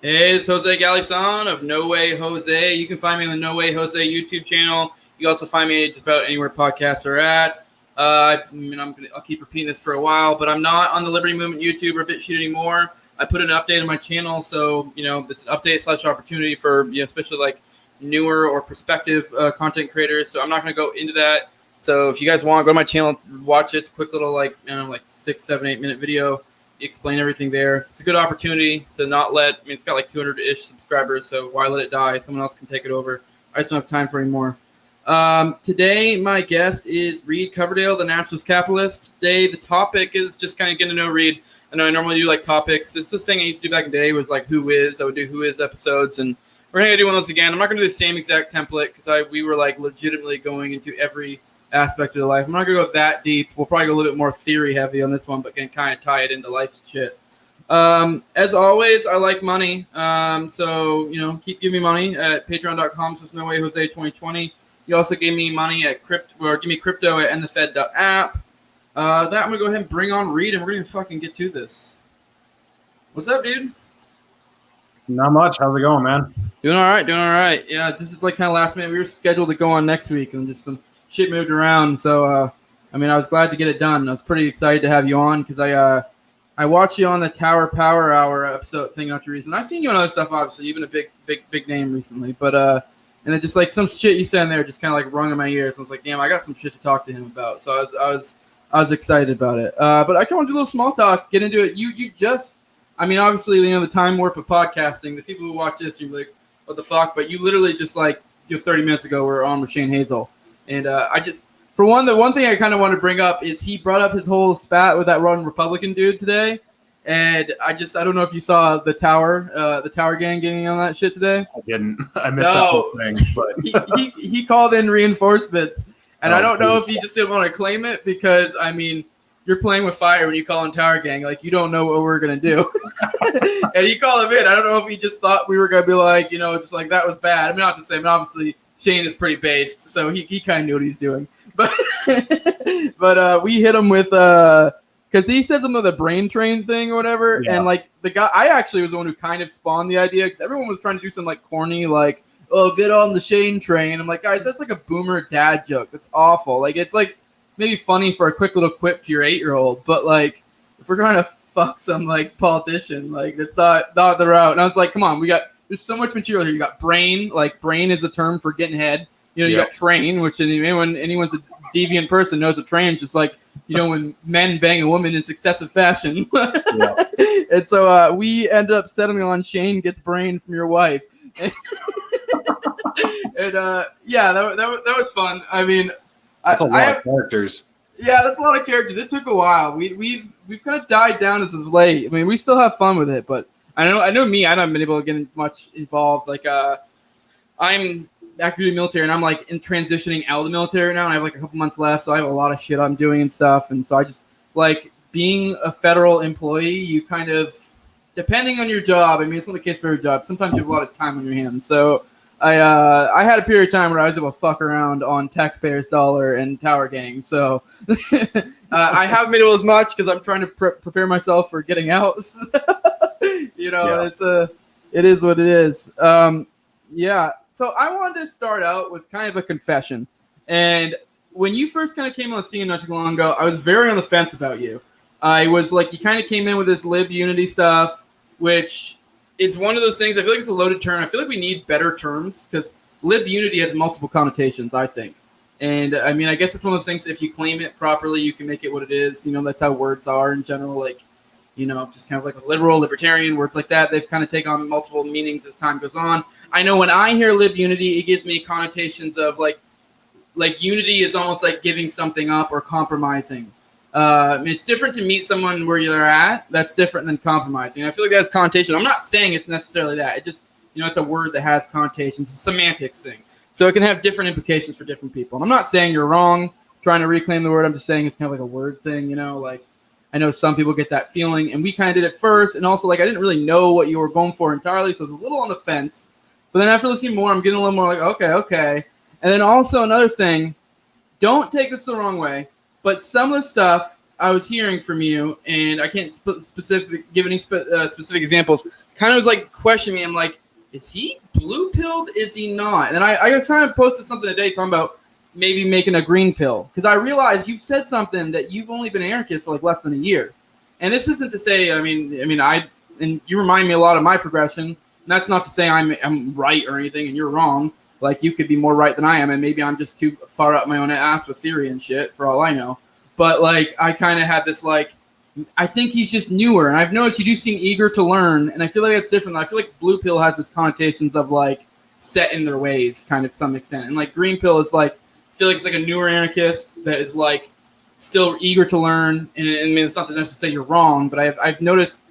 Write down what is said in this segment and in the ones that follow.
Hey, it's Jose Galison of No Way Jose. You can find me on the No Way Jose YouTube channel. You can also find me just about anywhere podcasts are at. I'll keep repeating this for a while, but I'm not on the Liberty Movement YouTube or BitChute anymore. I put an update on my channel, so it's an update / opportunity for especially like newer or prospective content creators. So I'm not going to go into that. So if you guys want, go to my channel, watch it. It's a quick little like 6, 7, 8 minute video. Explain everything there. So it's a good opportunity to not let. It's got like 200-ish subscribers, so why let it die? Someone else can take it over. I just don't have time for any more. Today, my guest is Reed Coverdale, the Naturalist Capitalist. Today, the topic is just kind of getting to know Reed. I know I normally do like topics. This is the thing I used to do back in the day was like who is. I would do who is episodes, and we're gonna do one of those again. I'm not gonna do the same exact template because we were like legitimately going into every aspect of the life. I'm not gonna go that deep. We'll probably go a little bit more theory heavy on this one, but can kind of tie it into life shit. As always, I like money. So keep giving me money at patreon.com/NoWayJose2020. You also gave me money at give me crypto at endthefed.app. I'm gonna go ahead and bring on Reed, and we're gonna fucking get to this. What's up, dude? Not much. How's it going, man? Doing all right. Yeah, this is like kind of last minute. We were scheduled to go on next week, and just some shit moved around, so I was glad to get it done. I was pretty excited to have you on because I watched you on the Tower Power Hour episode thing after reason. I've seen you on other stuff, obviously. You've been a big name recently, but and then just like some shit you said in there just kind of like rung in my ears. I was like, damn, I got some shit to talk to him about. So I was excited about it. But I kind of want to do a little small talk, get into it. You just, obviously, the time warp of podcasting. The people who watch this, you're like, what the fuck? But you literally just like 30 minutes ago were on with Shane Hazel. And the one thing I kind of want to bring up is he brought up his whole spat with that one Republican dude today. And I don't know if you saw the Tower gang getting on that shit today. I didn't. I missed that whole thing. But he called in reinforcements. And I don't know if he just didn't want to claim it because, you're playing with fire when you call in Tower Gang. Like, you don't know what we're going to do. And he called him in. I don't know if he just thought we were going to be like, just like that was bad. Not to say, obviously Shane is pretty based, so he kind of knew what he's doing. But we hit him with because he says some of the brain train thing or whatever. Yeah. And like the guy, I actually was the one who kind of spawned the idea because everyone was trying to do some like corny, like, oh, get on the Shane train. I'm like, guys, that's like a boomer dad joke. That's awful. Like, it's like maybe funny for a quick little quip to your 8-year-old, but like if we're trying to fuck some like politician, like that's not the route. And I was like, come on, there's so much material here. You got brain, like brain is a term for getting head. You got train, which anyone's a deviant person knows a train is just like, when men bang a woman in successive fashion. Yeah. And so we ended up settling on Shane gets brain from your wife. And that was fun. That's a lot of characters. Yeah, that's a lot of characters. It took a while. We've kind of died down as of late. We still have fun with it, but I know me. I haven't been able to get as much involved. Like I'm active duty military, and I'm like in transitioning out of the military now, and I have like a couple months left, so I have a lot of shit I'm doing and stuff. And so I just like being a federal employee. You kind of, depending on your job. It's not the case for every job. Sometimes you have a lot of time on your hands. So I had a period of time where I was able to fuck around on taxpayers' dollar and Tower Gang. So I haven't been able as much because I'm trying to prepare myself for getting out. It is what it is. So I wanted to start out with kind of a confession. And when you first kind of came on the scene not too long ago, I was very on the fence about you. I was like, you kind of came in with this lib unity stuff, which is one of those things. I feel like it's a loaded term. I feel like we need better terms because lib unity has multiple connotations, I think. And I guess it's one of those things. If you claim it properly, you can make it what it is. That's how words are in general. Like, just kind of like with liberal, libertarian, words like that, they've kind of taken on multiple meanings as time goes on. I know when I hear lib unity, it gives me connotations of like unity is almost like giving something up or compromising. It's different to meet someone where you're at. That's different than compromising. I feel like that's connotation. I'm not saying it's necessarily that. It just, it's a word that has connotations. It's a semantics thing. So it can have different implications for different people. And I'm not saying you're wrong trying to reclaim the word. I'm just saying it's kind of like a word thing, like I know some people get that feeling, and we kind of did it first. And also, like, I didn't really know what you were going for entirely, so I was a little on the fence. But then after listening more, I'm getting a little more like, okay. And then also another thing, don't take this the wrong way, but some of the stuff I was hearing from you, and I can't give any specific examples, kind of was like questioning me. I'm like, is he blue pilled? Is he not? And I kind of posted something today talking about maybe making a green pill, because I realized you've said something that you've only been an anarchist for like less than a year. And this isn't to say, and you remind me a lot of my progression. And that's not to say I'm right or anything and you're wrong. Like, you could be more right than I am, and maybe I'm just too far up my own ass with theory and shit, for all I know. But, like, I kind of had this, like, I think he's just newer. And I've noticed you do seem eager to learn, and I feel like it's different. I feel like blue pill has this connotations of, like, set in their ways, kind of, to some extent. And, like, green pill is, like, I feel like it's like a newer anarchist that is, like, still eager to learn. And I mean, it's not to necessarily say you're wrong, but I've noticed,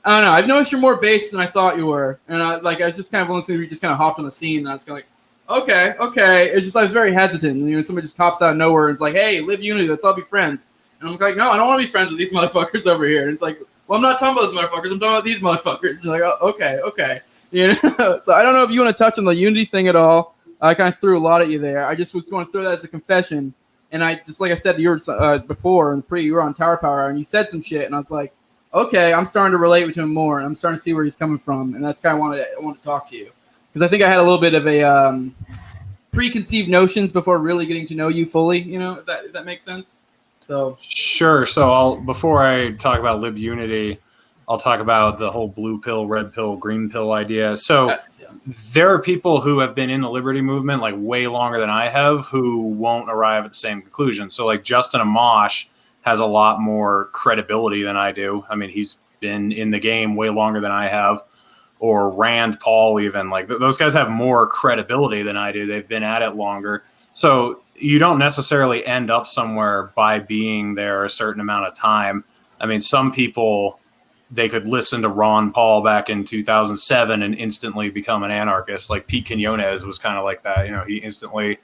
I don't know, I've noticed you're more based than I thought you were. And, I was just kind of listening to you, just kind of hopped on the scene, and I was kind of like, okay. It's just, I was very hesitant. You know, somebody just pops out of nowhere and it's like, hey, live unity, let's all be friends. And I'm like, no, I don't want to be friends with these motherfuckers over here. And it's like, well, I'm not talking about those motherfuckers. I'm talking about these motherfuckers. And you're like, oh, okay. You know? So I don't know if you want to touch on the unity thing at all. I kind of threw a lot at you there. I just was going to throw that as a confession. And I just, like I said to you before, you were on Tower Power, and you said some shit, and I was like, okay, I'm starting to relate with him more, and I'm starting to see where he's coming from. And that's kind of I want to talk to you. Because I think I had a little bit of a preconceived notions before really getting to know you fully, you know, if that makes sense. So Sure. So before I talk about Lib Unity, I'll talk about the whole blue pill, red pill, green pill idea. So there are people who have been in the liberty movement like way longer than I have who won't arrive at the same conclusion. So like Justin Amash has a lot more credibility than I do. I mean, he's been in the game way longer than I have. Or Rand Paul, even, like those guys have more credibility than I do. They've been at it longer. So you don't necessarily end up somewhere by being there a certain amount of time. I mean, some people, they could listen to Ron Paul back in 2007 and instantly become an anarchist. Like Pete Quinones was kind of like that. You know, he instantly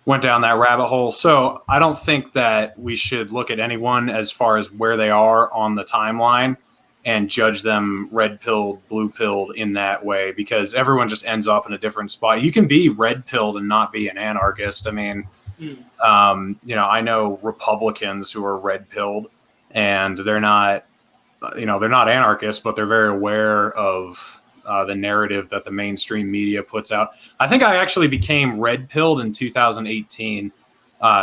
went down that rabbit hole. So I don't think that we should look at anyone as far as where they are on the timeline and judge them red-pilled, blue-pilled in that way, because everyone just ends up in a different spot. You can be red-pilled and not be an anarchist. I mean, you know, I know Republicans who are red-pilled, and they're not anarchists, but they're very aware of the narrative that the mainstream media puts out. I think I actually became red-pilled in 2018.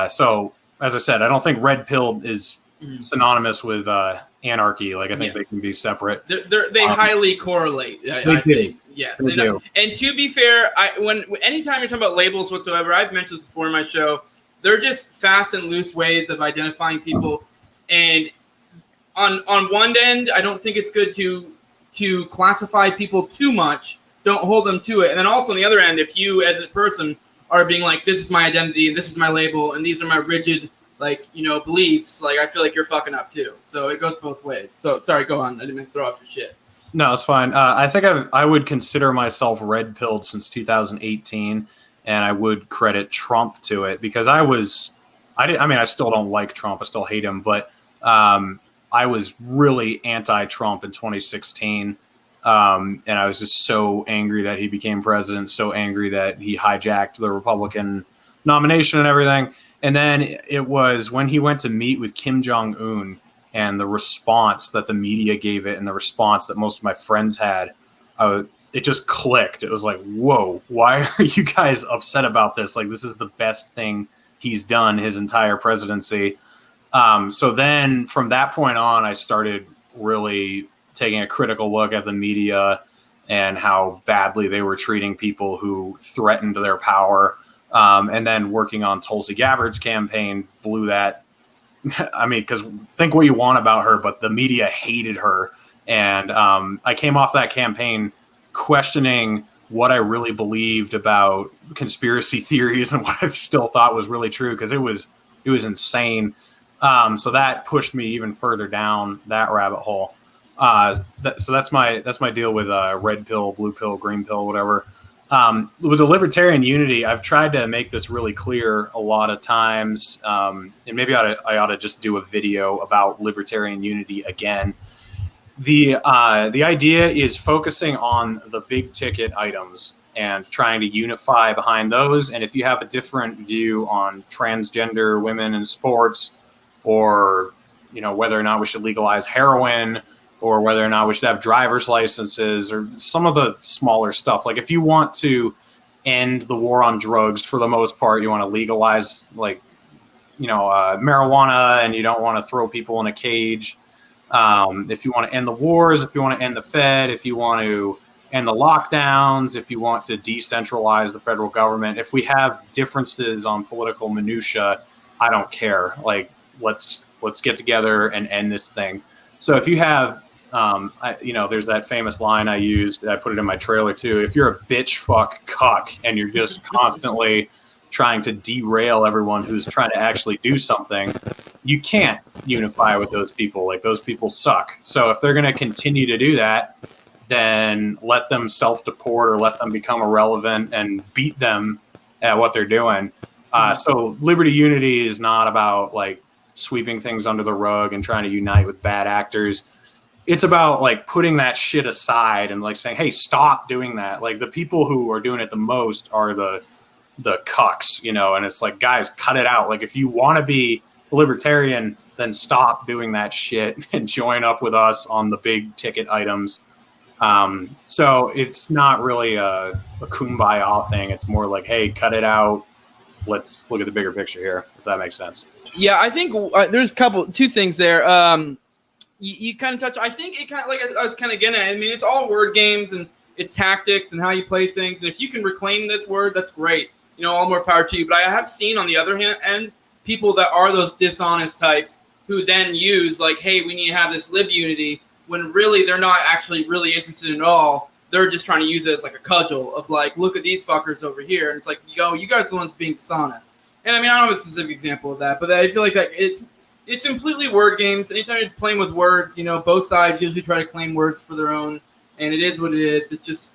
So, as I said, I don't think red-pilled is synonymous with anarchy. Like, I think they can be separate. They highly correlate. I think. Yes. And to be fair, anytime you're talking about labels whatsoever, I've mentioned this before in my show, they're just fast and loose ways of identifying people. And on one end, I don't think it's good to classify people too much. Don't hold them to it. And then also on the other end, if you as a person are being like, this is my identity and this is my label and these are my rigid, like, you know, beliefs, like, I feel like you're fucking up too. So it goes both ways. So sorry, go on. I didn't mean to throw off your shit. No, it's fine. I think I would consider myself red-pilled since 2018, and I would credit Trump to it, because I still don't like Trump. I still hate him, but I was really anti-Trump in 2016, and I was just so angry that he became president, so angry that he hijacked the Republican nomination and everything. And then it was when he went to meet with Kim Jong-un and the response that the media gave it and the response that most of my friends had, it just clicked. It was like, whoa, why are you guys upset about this? Like, this is the best thing he's done his entire presidency. So then from that point on, I started really taking a critical look at the media and how badly they were treating people who threatened their power. And then working on Tulsi Gabbard's campaign blew that. I mean, because think what you want about her, but the media hated her. And I came off that campaign questioning what I really believed about conspiracy theories and what I still thought was really true, because it was insane. So that pushed me even further down that rabbit hole. So that's my deal with red pill, blue pill, green pill, whatever. With the libertarian unity, I've tried to make this really clear a lot of times, and maybe I ought to just do a video about libertarian unity again. The idea is focusing on the big ticket items and trying to unify behind those. And if you have a different view on transgender women in sports, or whether or not we should legalize heroin or whether or not we should have driver's licenses or some of the smaller stuff. Like if you want to end the war on drugs, for the most part, you want to legalize marijuana, and you don't want to throw people in a cage. If you want to end the wars, if you want to end the Fed, if you want to end the lockdowns, if you want to decentralize the federal government, if we have differences on political minutia, I don't care. Like, let's get together and end this thing. So if you have, there's that famous line I used, I put it in my trailer too. If you're a bitch, fuck, cuck, and you're just constantly trying to derail everyone who's trying to actually do something, you can't unify with those people. Like, those people suck. So if they're going to continue to do that, then let them self-deport or let them become irrelevant and beat them at what they're doing. So liberty unity is not about like sweeping things under the rug and trying to unite with bad actors. It's about like putting that shit aside and like saying, hey, stop doing that. Like, the people who are doing it the most are the cucks, and it's like, guys, cut it out. Like, if you want to be libertarian, then stop doing that shit and join up with us on the big ticket items. So it's not really a kumbaya thing. It's more like, hey, cut it out. Let's look at the bigger picture here, if that makes sense. Yeah, I think there's two things there. You kind of touched. I think it kind of, like I was kind of getting at. I mean, it's all word games and it's tactics and how you play things. And if you can reclaim this word, that's great. All more power to you. But I have seen on the other hand people that are those dishonest types who then use like, hey, we need to have this lib unity, when really they're not actually really interested at all. They're just trying to use it as like a cudgel of like, look at these fuckers over here. And it's like, you guys are the ones being dishonest. And I mean, I don't have a specific example of that, but I feel like that it's completely word games. Anytime you're playing with words, both sides usually try to claim words for their own, and it is what it is. It's just.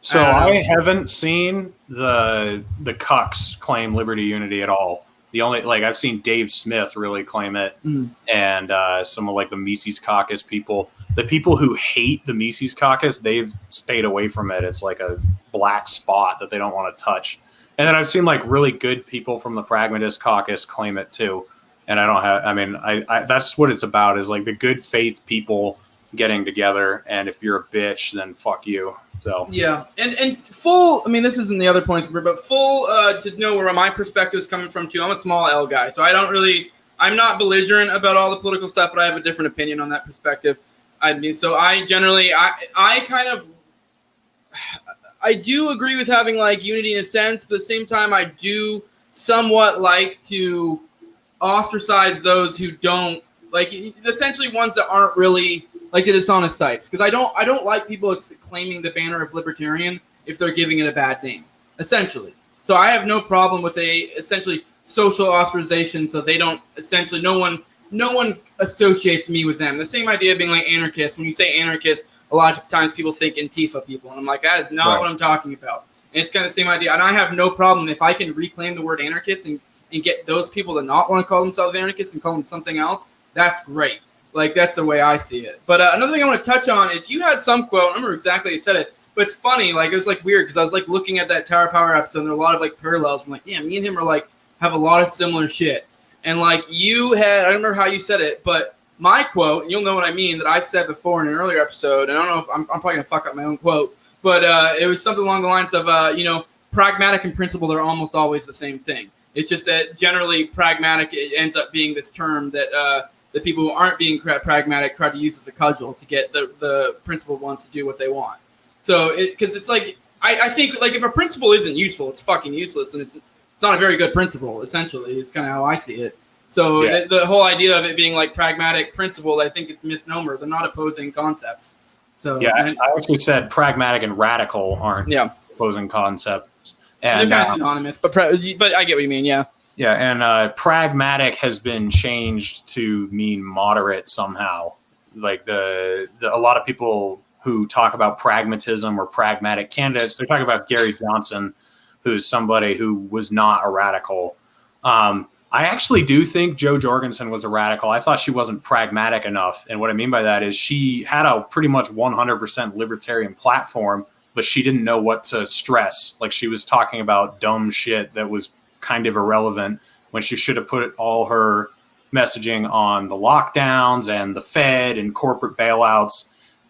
So I haven't seen the cucks claim liberty unity at all. The only, like, I've seen Dave Smith really claim it, and some of like the Mises Caucus people. The people who hate the Mises Caucus, they've stayed away from it. It's like a black spot that they don't want to touch. And then I've seen like really good people from the Pragmatist Caucus claim it too. And I that's what it's about, is like the good faith people getting together. And if you're a bitch, then fuck you. So yeah, and full. I mean, this isn't the other points, but full to know where my perspective is coming from too. I'm a small L guy, so I'm not belligerent about all the political stuff, but I have a different opinion on that perspective. I mean, so I generally, I do agree with having like unity in a sense, but at the same time, I do somewhat like to ostracize those who don't, like, essentially ones that aren't really like the dishonest types, because I don't like people claiming the banner of libertarian if they're giving it a bad name, essentially. So I have no problem with essentially social ostracization, so they don't, essentially no one associates me with them. The same idea being like anarchist. When you say anarchist, a lot of times people think Antifa people, and I'm like, that is not what I'm talking about. And it's kind of the same idea, and I have no problem if I can reclaim the word anarchist and get those people to not want to call themselves anarchists and call them something else. That's great. Like, that's the way I see it. But another thing I want to touch on is you had some quote. I don't remember exactly how you said it, but it's funny. Like, it was like weird because I was like looking at that Tower Power episode, and there are a lot of like parallels. I'm like, yeah, me and him are like have a lot of similar shit. And like you had, I don't remember how you said it, but my quote, and you'll know what I mean, that I've said before in an earlier episode. And I don't know if I'm probably gonna fuck up my own quote, but it was something along the lines of, pragmatic and principled are almost always the same thing. It's just that generally pragmatic ends up being this term that the people who aren't being pragmatic try to use as a cudgel to get the principled ones to do what they want. So, because it's like, I think like if a principle isn't useful, it's fucking useless, and it's not a very good principle. Essentially, it's kind of how I see it. So the whole idea of it being like pragmatic principled, I think it's a misnomer. They're not opposing concepts. So yeah, I actually said pragmatic and radical aren't opposing concepts. And they're kind of synonymous, but I get what you mean. Yeah. Yeah, and pragmatic has been changed to mean moderate somehow. Like a lot of people who talk about pragmatism or pragmatic candidates, they're talking about Gary Johnson, who's somebody who was not a radical. I actually do think Jo Jorgensen was a radical. I thought she wasn't pragmatic enough. And what I mean by that is she had a pretty much 100% libertarian platform, but she didn't know what to stress. Like, she was talking about dumb shit that was kind of irrelevant when she should have put all her messaging on the lockdowns and the Fed and corporate bailouts.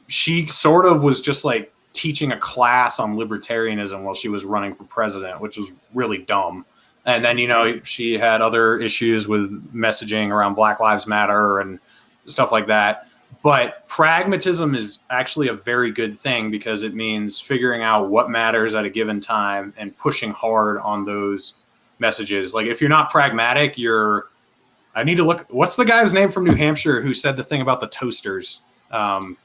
She sort of was just like teaching a class on libertarianism while she was running for president, which was really dumb. And then, she had other issues with messaging around Black Lives Matter and stuff like that. But pragmatism is actually a very good thing because it means figuring out what matters at a given time and pushing hard on those messages. Like if you're not pragmatic, I need to look. What's the guy's name from New Hampshire who said the thing about the toasters? I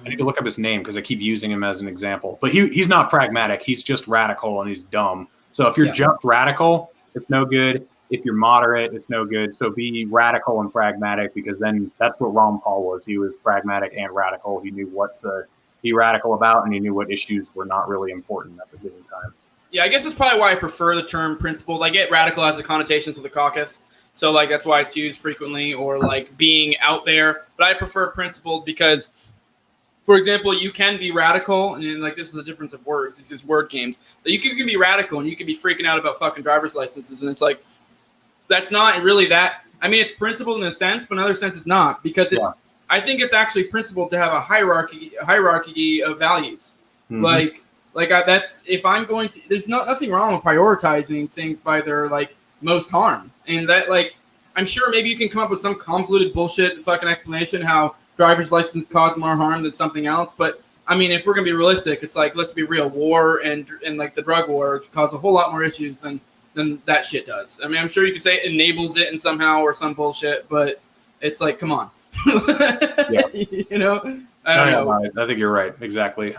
need to look up his name because I keep using him as an example. But he's not pragmatic. He's just radical and he's dumb. So if you're just radical, it's no good. If you're moderate, it's no good. So be radical and pragmatic because then that's what Ron Paul was. He was pragmatic and radical. He knew what to be radical about and he knew what issues were not really important at the given time. Yeah, I guess that's probably why I prefer the term principled. I get radical has the connotations of the caucus. So, like, that's why it's used frequently or, like, being out there. But I prefer principled because, for example, you can be radical. And, like, this is a difference of words. These are word games. But you can be radical and you can be freaking out about fucking driver's licenses. And it's like, that's not really that. I mean, it's principled in a sense, but in another sense it's not. Because I think it's actually principled to have a hierarchy of values. Mm-hmm. That's if I'm going to – there's nothing wrong with prioritizing things by their, like, most harm. And that, like, I'm sure maybe you can come up with some convoluted bullshit fucking explanation how driver's license cause more harm than something else. But, I mean, if we're going to be realistic, it's like, let's be real. War and like, the drug war cause a whole lot more issues than that shit does. I mean, I'm sure you could say it enables it in somehow or some bullshit, but it's like, come on. Yeah. I don't know. I think you're right. Exactly.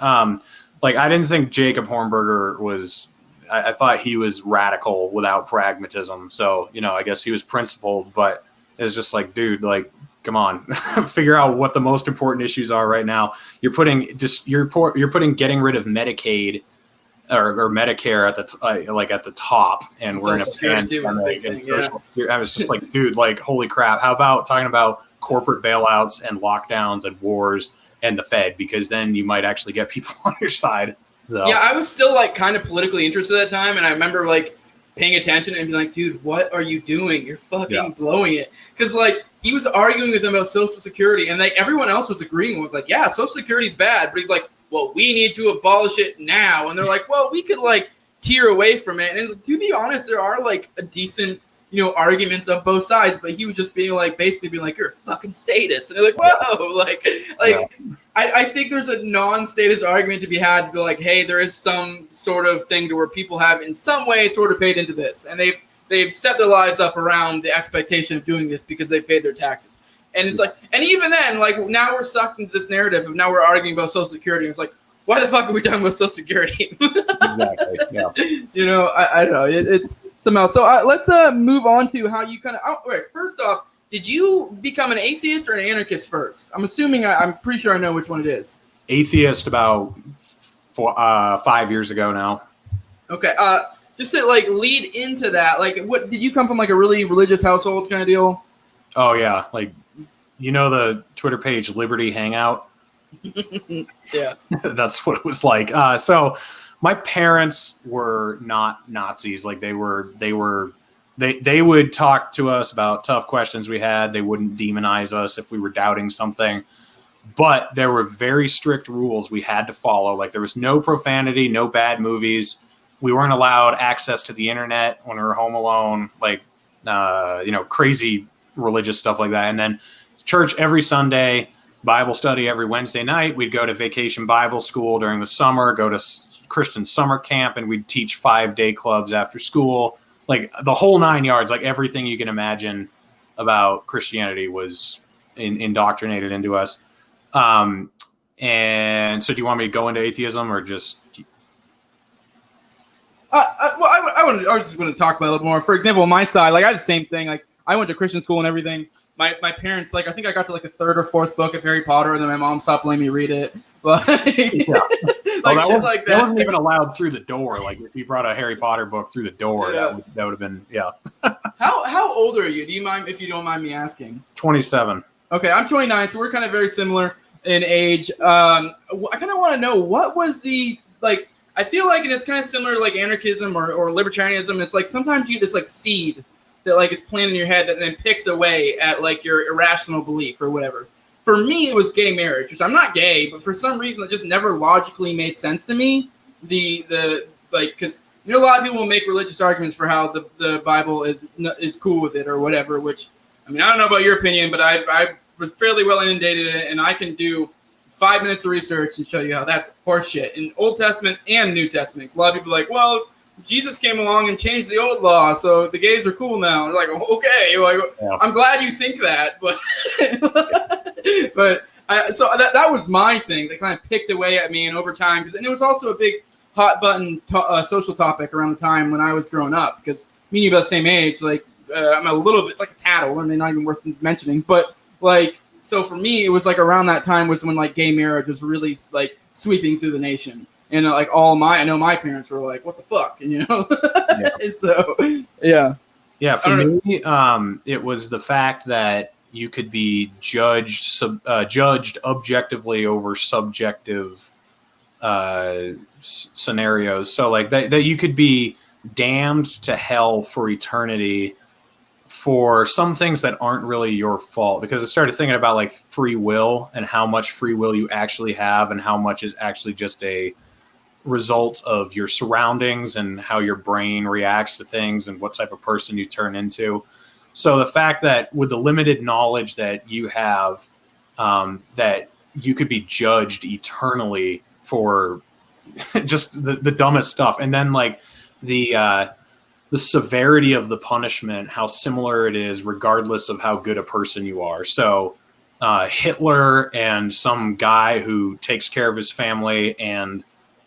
Like, I didn't think Jacob Hornberger was – I thought he was radical without pragmatism. So, I guess he was principled, but it's just like, dude, like, come on, figure out what the most important issues are right now. You're putting getting rid of Medicaid or Medicare at the top, and we're in a pandemic. I was just like, dude, like, holy crap. How about talking about corporate bailouts and lockdowns and wars and the Fed? Because then you might actually get people on your side. So. Yeah, I was still, like, kind of politically interested at that time, and I remember, like, paying attention and being like, dude, what are you doing? You're fucking blowing it. Because, like, he was arguing with them about Social Security, and, like, everyone else was agreeing with, like, yeah, Social Security's bad. But he's like, well, we need to abolish it now. And they're like, well, we could, like, tear away from it. And to be honest, there are, like, a decent, arguments on both sides. But he was just being, like, basically being like, you're a fucking statist. And they're like, whoa. I think there's a non-status argument to be had to be like, hey, there is some sort of thing to where people have in some way sort of paid into this. And they've set their lives up around the expectation of doing this because they paid their taxes. And it's like, and even then, like, now we're sucked into this narrative of now we're arguing about Social Security. And it's like, why the fuck are we talking about Social Security? Exactly. Yeah. I don't know. It's somehow. So let's move on to how you kind of. Oh, wait, first off, did you become an atheist or an anarchist first? I'm assuming I'm pretty sure I know which one it is. Atheist about 5 years ago now. Okay. Just to, like, lead into that, like, what did you come from, like, a really religious household kind of deal? Oh yeah, like, the Twitter page Liberty Hangout. Yeah, that's what it was like. So my parents were not Nazis. Like, they would talk to us about tough questions we had. They wouldn't demonize us if we were doubting something. But there were very strict rules we had to follow. Like, there was no profanity, no bad movies. We weren't allowed access to the internet when we were home alone, like, crazy religious stuff like that. And then church every Sunday, Bible study every Wednesday night. We'd go to vacation Bible school during the summer, go to Christian summer camp, and we'd teach 5-day clubs after school. Like, the whole 9 yards, like, everything you can imagine about Christianity was indoctrinated into us. And so do you want me to go into atheism or just... I was just going to talk about it a little more. For example, on my side, like, I have the same thing. Like, I went to Christian school and everything. My parents, like, I think I got to, like, the 3rd or 4th book of Harry Potter, and then my mom stopped letting me read it. But shit like that. That wasn't even allowed through the door. Like, if you brought a Harry Potter book through the door, that would have been, How old are you? Do you mind, if you don't mind me asking? 27. Okay, I'm 29, so we're kind of very similar in age. I kind of want to know, what was the, like, I feel like, and it's kind of similar to, like, anarchism or libertarianism. It's like sometimes you get this, like, seed that like is planted in your head that then picks away at like your irrational belief or whatever. For me, it was gay marriage, which I'm not gay, but for some reason it just never logically made sense to me. The like, because a lot of people will make religious arguments for how the Bible is cool with it or whatever. Which, I mean, I don't know about your opinion, but I was fairly well inundated in it, and I can do 5 minutes of research and show you how that's horseshit in Old Testament and New Testament. A lot of people are like, well, Jesus came along and changed the old law, so the gays are cool now. And like, okay, like, yeah. I'm glad you think that, but so that was my thing that kind of picked away at me, and over time, and it was also a big hot button social topic around the time when I was growing up, because me and you about the same age. Like, I'm a little bit like a tattle, and they're not even worth mentioning, but like. So for me, it was like around that time was when like gay marriage was really like sweeping through the nation. And like I know my parents were like, what the fuck? And, yeah. So, yeah. Yeah, for me, it was the fact that you could be judged objectively over subjective scenarios. So like that you could be damned to hell for eternity for some things that aren't really your fault, because I started thinking about like free will and how much free will you actually have and how much is actually just a result of your surroundings and how your brain reacts to things and what type of person you turn into. So the fact that with the limited knowledge that you have, that you could be judged eternally for just the dumbest stuff. And then like the severity of the punishment, how similar it is regardless of how good a person you are. So Hitler and some guy who takes care of his family and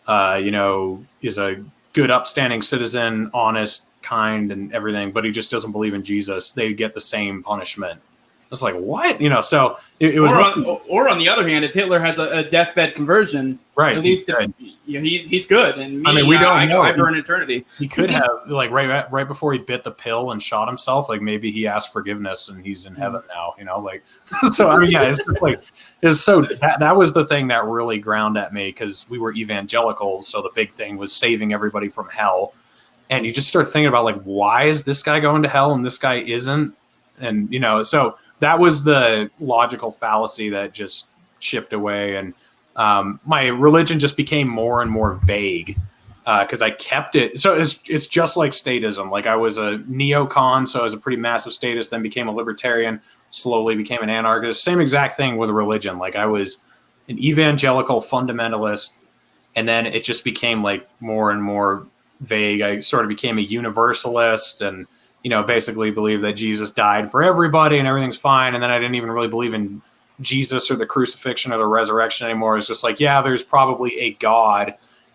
is a good upstanding citizen, honest, kind, and everything, but he just doesn't believe in Jesus, they get the same punishment. It's like, what? So it was. Or on the other hand, if Hitler has a deathbed conversion, right? At least he's good. And we don't know. I burn eternity. He could have like right before he bit the pill and shot himself. Like maybe he asked forgiveness and he's in heaven now. Like so. I mean, yeah, it's just like it's so that was the thing that really ground at me, because we were evangelicals. So the big thing was saving everybody from hell, and you just start thinking about like, why is this guy going to hell and this guy isn't? And so. That was the logical fallacy that just chipped away. And my religion just became more and more vague because I kept it. So it's just like statism. Like I was a neocon, so I was a pretty massive statist, then became a libertarian, slowly became an anarchist. Same exact thing with religion. Like I was an evangelical fundamentalist, and then it just became like more and more vague. I sort of became a universalist and basically believe that Jesus died for everybody and everything's fine. And then I didn't even really believe in Jesus or the crucifixion or the resurrection anymore. It's just like, yeah, there's probably a God.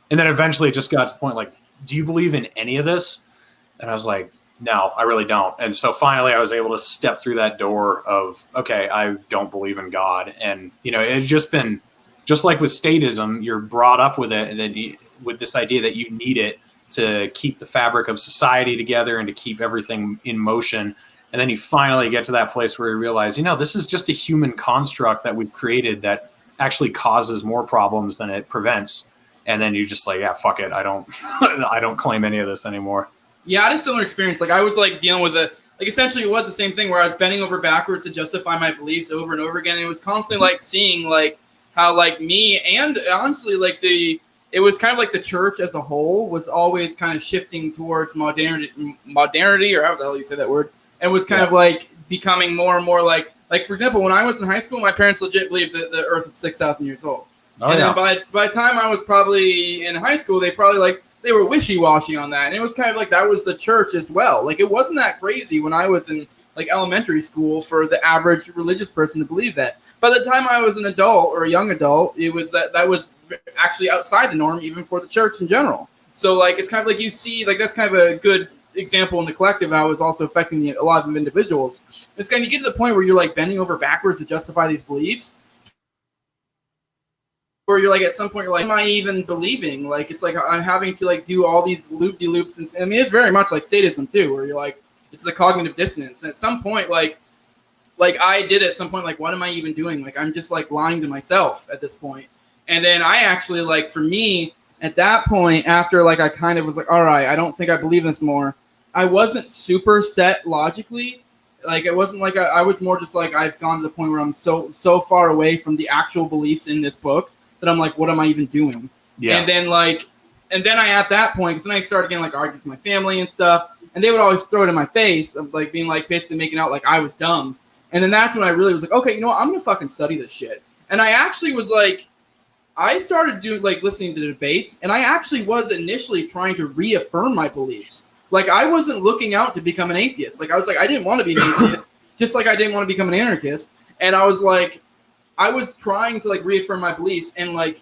And then eventually it just got to the point like, do you believe in any of this? And I was like, no, I really don't. And so finally I was able to step through that door of, okay, I don't believe in God. And, it's just been just like with statism, you're brought up with it. And then with this idea that you need it to keep the fabric of society together and to keep everything in motion. And then you finally get to that place where you realize, this is just a human construct that we've created that actually causes more problems than it prevents. And then you're just like, yeah, fuck it. I don't claim any of this anymore. Yeah, I had a similar experience. Like I was like dealing with essentially it was the same thing where I was bending over backwards to justify my beliefs over and over again. And it was constantly like seeing like how like me and honestly like it was kind of like the church as a whole was always kind of shifting towards modernity, or however the hell you say that word, and was kind of like becoming more and more like for example, when I was in high school, my parents legit believed that the Earth was 6,000 years old. Then by the time I was probably in high school, they were wishy-washy on that, and it was kind of like that was the church as well. Like it wasn't that crazy when I was in like elementary school for the average religious person to believe that. By the time I was an adult or a young adult, it was that was actually outside the norm, even for the church in general. So like it's kind of like you see like that's kind of a good example in the collective how it's also affecting a lot of individuals. It's kind of you get to the point where you're like bending over backwards to justify these beliefs, where you're like at some point you're like, am I even believing? Like it's like I'm having to like do all these loop-de-loops, and I mean it's very much like statism too, where you're like it's the cognitive dissonance, and at some point like I did at some point, like, what am I even doing? Like, I'm just, like, lying to myself at this point. And then I actually, like, for me, at that point, after, like, I kind of was like, all right, I don't think I believe this more. I wasn't super set logically. Like it wasn't like I was more just like I've gone to the point where I'm so far away from the actual beliefs in this book that I'm like, what am I even doing? Yeah. And then I at that point, because then I started getting like arguments with my family and stuff, and they would always throw it in my face of like being like basically making out like I was dumb. And then that's when I really was like, okay, you know what? I'm gonna fucking study this shit. And I actually was like, I started doing like listening to debates, and I actually was initially trying to reaffirm my beliefs. Like I wasn't looking out to become an atheist. Like I was like, I didn't want to be an atheist, just like I didn't want to become an anarchist. And I was like, I was trying to like reaffirm my beliefs, and like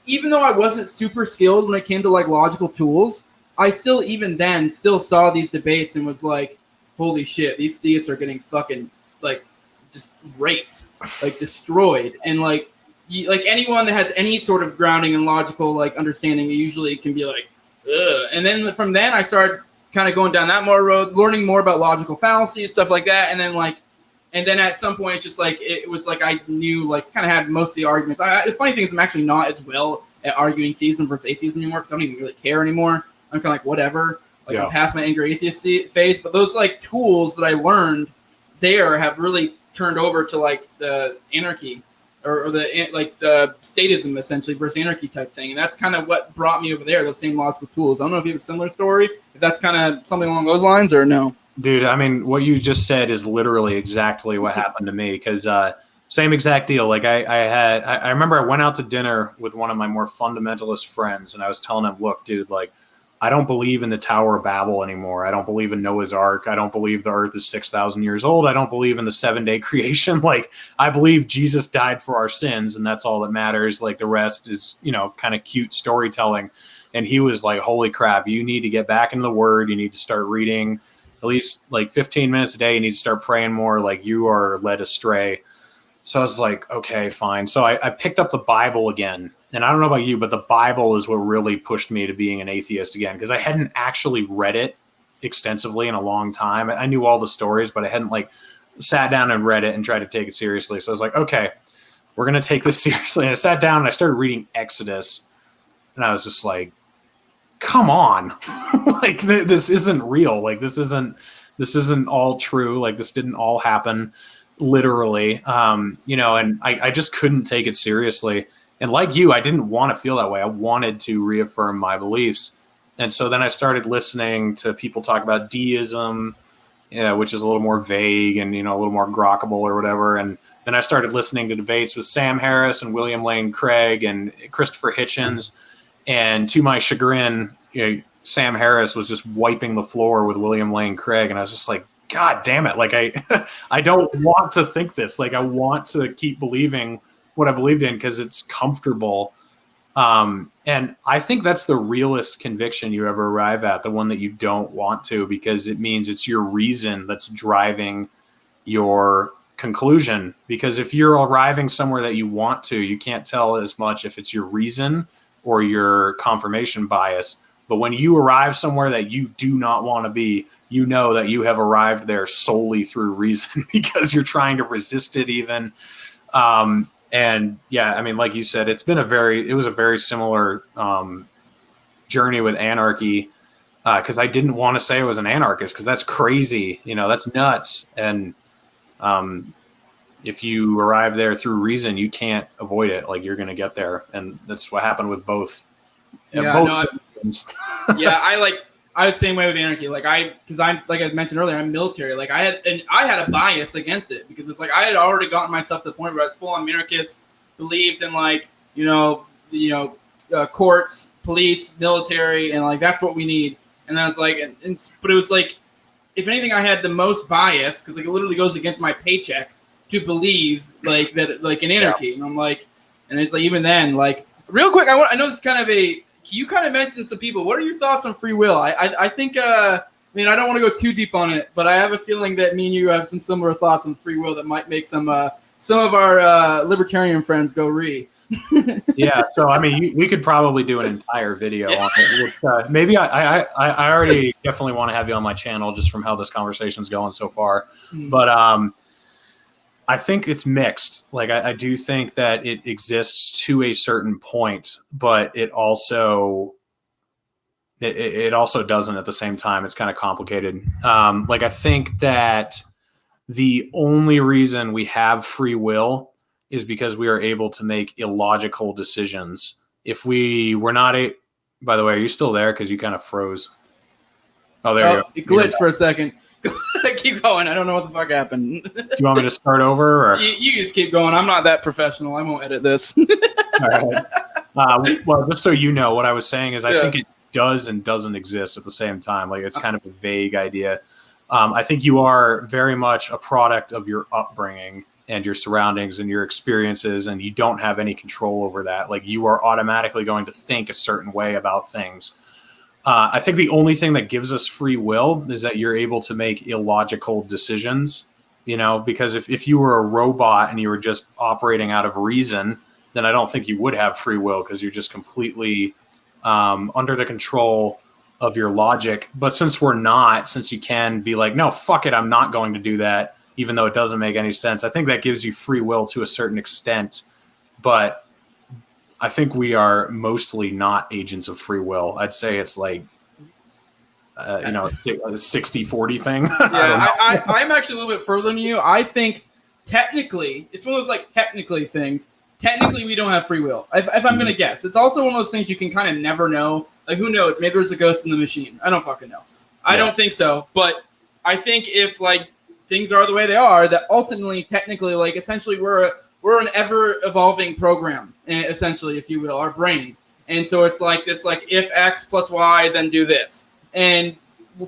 even though I wasn't super skilled when it came to like logical tools, I still even then still saw these debates and was like, holy shit, these theists are getting fucking like just raped, like destroyed. And like anyone that has any sort of grounding in logical like understanding usually can be like, ugh. And then from then I started kind of going down that more road, learning more about logical fallacies, stuff like that. And then at some point, it's just like it was like I knew, like, kind of had most of the arguments. The funny thing is, I'm actually not as well at arguing theism versus atheism anymore because I don't even really care anymore. I'm kind of like, whatever. Like, I'm past my angry atheist phase. But those, like, tools that I learned there have really turned over to, like, the anarchy or the statism, essentially, versus anarchy type thing. And that's kind of what brought me over there, those same logical tools. I don't know if you have a similar story, if that's kind of something along those lines or no. Dude, I mean, what you just said is literally exactly what happened to me because same exact deal. Like I remember I went out to dinner with one of my more fundamentalist friends, and I was telling him, look, dude, like I don't believe in the Tower of Babel anymore. I don't believe in Noah's Ark. I don't believe the earth is 6,000 years old. I don't believe in the 7-day creation. Like I believe Jesus died for our sins, and that's all that matters. Like the rest is, kind of cute storytelling. And he was like, holy crap, you need to get back into the Word. You need to start reading at least like 15 minutes a day. You need to start praying more, like you are led astray. So I was like, okay, fine. So I picked up the Bible again. And I don't know about you, but the Bible is what really pushed me to being an atheist again, because I hadn't actually read it extensively in a long time. I knew all the stories, but I hadn't like sat down and read it and tried to take it seriously. So I was like, okay, we're going to take this seriously. And I sat down and I started reading Exodus. And I was just like, come on. Like this isn't real. Like this isn't all true. Like this didn't all happen literally. And I just couldn't take it seriously. And like you, I didn't want to feel that way. I wanted to reaffirm my beliefs. And so then I started listening to people talk about deism, which is a little more vague and, a little more grokkable or whatever. And then I started listening to debates with Sam Harris and William Lane Craig and Christopher Hitchens. And to my chagrin, Sam Harris was just wiping the floor with William Lane Craig. And I was just like, God damn it. Like, I don't want to think this. Like, I want to keep believing what I believed in because it's comfortable. And I think that's the realest conviction you ever arrive at, the one that you don't want to, because it means it's your reason that's driving your conclusion. Because if you're arriving somewhere that you want to, you can't tell as much if it's your reason or your confirmation bias. But when you arrive somewhere that you do not want to be, you know that you have arrived there solely through reason because you're trying to resist it even. And yeah, I mean, like you said, it was a very similar journey with anarchy because I didn't want to say I was an anarchist because that's crazy. That's nuts. And if you arrive there through reason, you can't avoid it. Like you're going to get there. And that's what happened with both. I was the same way with anarchy. Like because I mentioned earlier, I'm military. Like I had a bias against it because it's like I had already gotten myself to the point where I was full on anarchist, believed in like courts, police, military, and like that's what we need. And then it's like, but it was like, if anything, I had the most bias because like it literally goes against my paycheck to believe like that like in anarchy. And I'm like, and it's like even then like real quick, I know this is kind of you kind of mentioned some people. What are your thoughts on free will? I think, I don't want to go too deep on it, but I have a feeling that me and you have some similar thoughts on free will that might make some of our libertarian friends go ree. Yeah, so we could probably do an entire video on it. Which, maybe I already definitely want to have you on my channel just from how this conversation's going so far. But I think it's mixed. Like I do think that it exists to a certain point, but it also it also doesn't at the same time. It's kind of complicated. Like I think that the only reason we have free will is because we are able to make illogical decisions. If we were not by the way, are you still there? Because you kind of froze. Oh, there you go. It glitched for a second. Keep going. I don't know what the fuck happened. Do you want me to start over? Or? You just keep going. I'm not that professional. I won't edit this. All right. Well, just so you know, what I was saying is I think it does and doesn't exist at the same time. Like it's kind of a vague idea. I think you are very much a product of your upbringing and your surroundings and your experiences, and you don't have any control over that. Like you are automatically going to think a certain way about things. I think the only thing that gives us free will is that you're able to make illogical decisions, because if you were a robot and you were just operating out of reason, then I don't think you would have free will because you're just completely under the control of your logic. But since you can be like, no, fuck it, I'm not going to do that, even though it doesn't make any sense. I think that gives you free will to a certain extent, but I think we are mostly not agents of free will. I'd say it's like, a 60-40 thing. Yeah, I'm actually a little bit further than you. I think technically, it's one of those like technically things. Technically, we don't have free will. If I'm going to guess, it's also one of those things you can kind of never know. Like, who knows? Maybe there's a ghost in the machine. I don't fucking know. I don't think so. But I think if like things are the way they are, that ultimately, technically, like essentially we're an ever-evolving program, essentially, if you will, our brain. And so it's like this, like, if X plus Y, then do this. And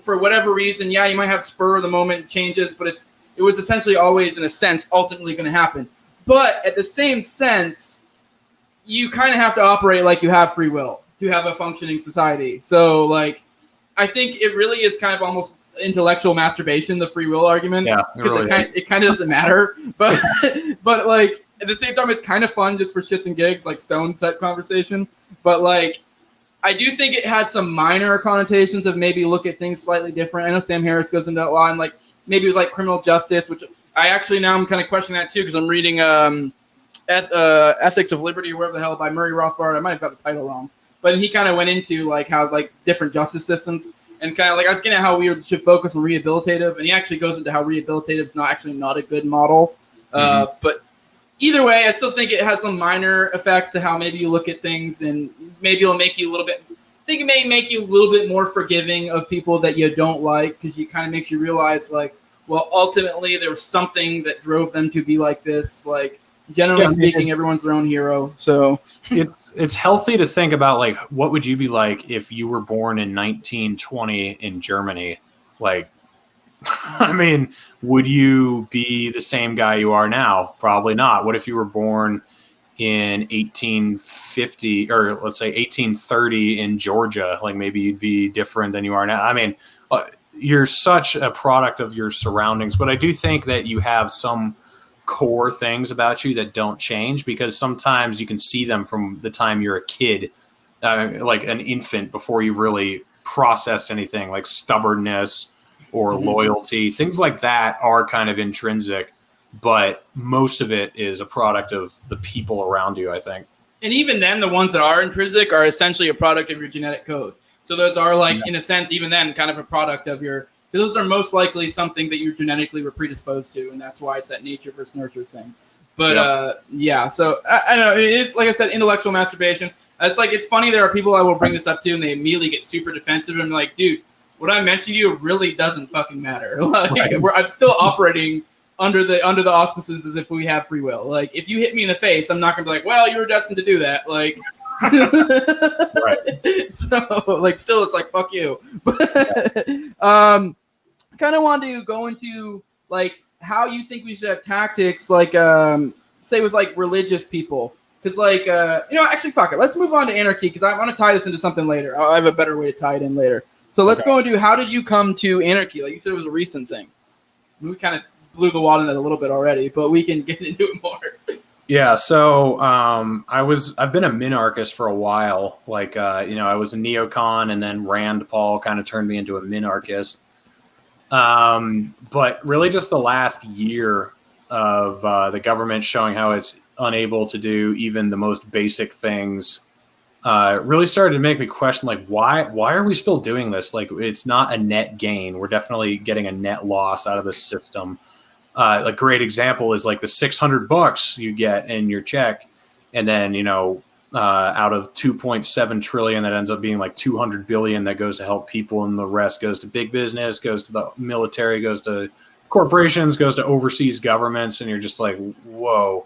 for whatever reason, you might have spur of the moment changes, but it was essentially always, in a sense, ultimately going to happen. But at the same sense, you kind of have to operate like you have free will to have a functioning society. So, like, I think it really is kind of almost intellectual masturbation, the free will argument. Yeah, because it kind of doesn't matter. But like, at the same time, it's kind of fun just for shits and gigs, like stone type conversation. But like, I do think it has some minor connotations of maybe look at things slightly different. I know Sam Harris goes into that line, like maybe with like criminal justice, which I actually now I'm kind of questioning that too because I'm reading Ethics of Liberty or whatever the hell by Murray Rothbard. I might have got the title wrong, but he kind of went into like how like different justice systems and kind of like I was getting at how we should focus on rehabilitative, and he actually goes into how rehabilitative is not a good model. But either way, I still think it has some minor effects to how maybe you look at things, and maybe it'll make you a little bit. I think it may make you a little bit more forgiving of people that you don't like because it kind of makes you realize, like, well, ultimately there was something that drove them to be like this. Like, generally speaking, everyone's their own hero. So it's healthy to think about, like, what would you be like if you were born in 1920 in Germany? Like, I mean, would you be the same guy you are now? Probably not. What if you were born in 1850 or let's say 1830 in Georgia? Like maybe you'd be different than you are now. I mean, you're such a product of your surroundings, but I do think that you have some core things about you that don't change because sometimes you can see them from the time you're a kid, like an infant before you've really processed anything like stubbornness or loyalty. Things like that are kind of intrinsic, but most of it is a product of the people around you, I think. And even then, the ones that are intrinsic are essentially a product of your genetic code. So those are like, in a sense, even then, kind of a product of your, because those are most likely something that you genetically were predisposed to, and that's why it's that nature versus nurture thing. But so I don't know, it is, like I said, intellectual masturbation. It's like, it's funny, there are people I will bring this up to, and they immediately get super defensive, and I'm like, dude, what I mentioned to you really doesn't fucking matter. Like, I'm still operating under the auspices as if we have free will. Like, if you hit me in the face, I'm not gonna be like, well, you were destined to do that. Like, So, like, still, it's like, fuck you. But kind of wanted to go into like how you think we should have tactics, like say with like religious people. Because, like, actually, fuck it. Let's move on to anarchy because I want to tie this into something later. I have a better way to tie it in later. So let's go into how did you come to anarchy? Like you said, it was a recent thing. We kind of blew the wad on that a little bit already, but we can get into it more. Yeah, so I've been a minarchist for a while. Like, I was a neocon, and then Rand Paul kind of turned me into a minarchist. But really, just the last year of the government showing how it's unable to do even the most basic things really started to make me question, like, why are we still doing this? Like, it's not a net gain. We're definitely getting a net loss out of this system. A great example is like the $600 you get in your check, and then out of 2.7 trillion, that ends up being like 200 billion that goes to help people, and the rest goes to big business, goes to the military, goes to corporations, goes to overseas governments, and you're just like, whoa.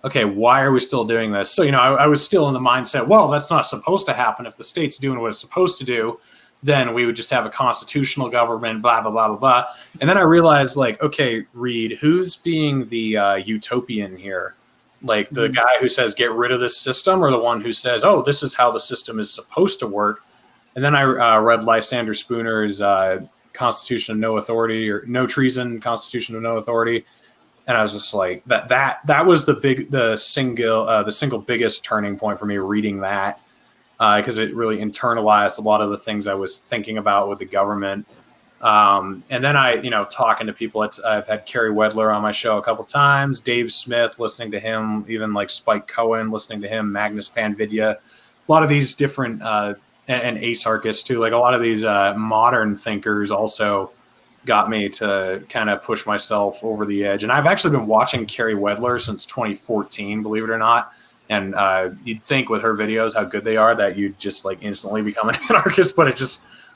Okay, why are we still doing this? So, I was still in the mindset, well, that's not supposed to happen. If the state's doing what it's supposed to do, then we would just have a constitutional government, blah, blah, blah, blah, blah. And then I realized, like, okay, Reed, who's being the utopian here? Like the guy who says, get rid of this system, or the one who says, oh, this is how the system is supposed to work? And then I read Lysander Spooner's Constitution of No Authority, or No Treason, Constitution of No Authority. And I was just like, that was the single biggest turning point for me reading that, because it really internalized a lot of the things I was thinking about with the government. And then talking to people, I've had Kerry Wedler on my show a couple times, Dave Smith, listening to him, even like Spike Cohen, listening to him, Magnus Panvidya, a lot of these different, and Ace Arcus too, like a lot of these modern thinkers also got me to kind of push myself over the edge. And I've actually been watching Kerry Wedler since 2014, believe it or not. And you'd think with her videos how good they are that you'd just like instantly become an anarchist, but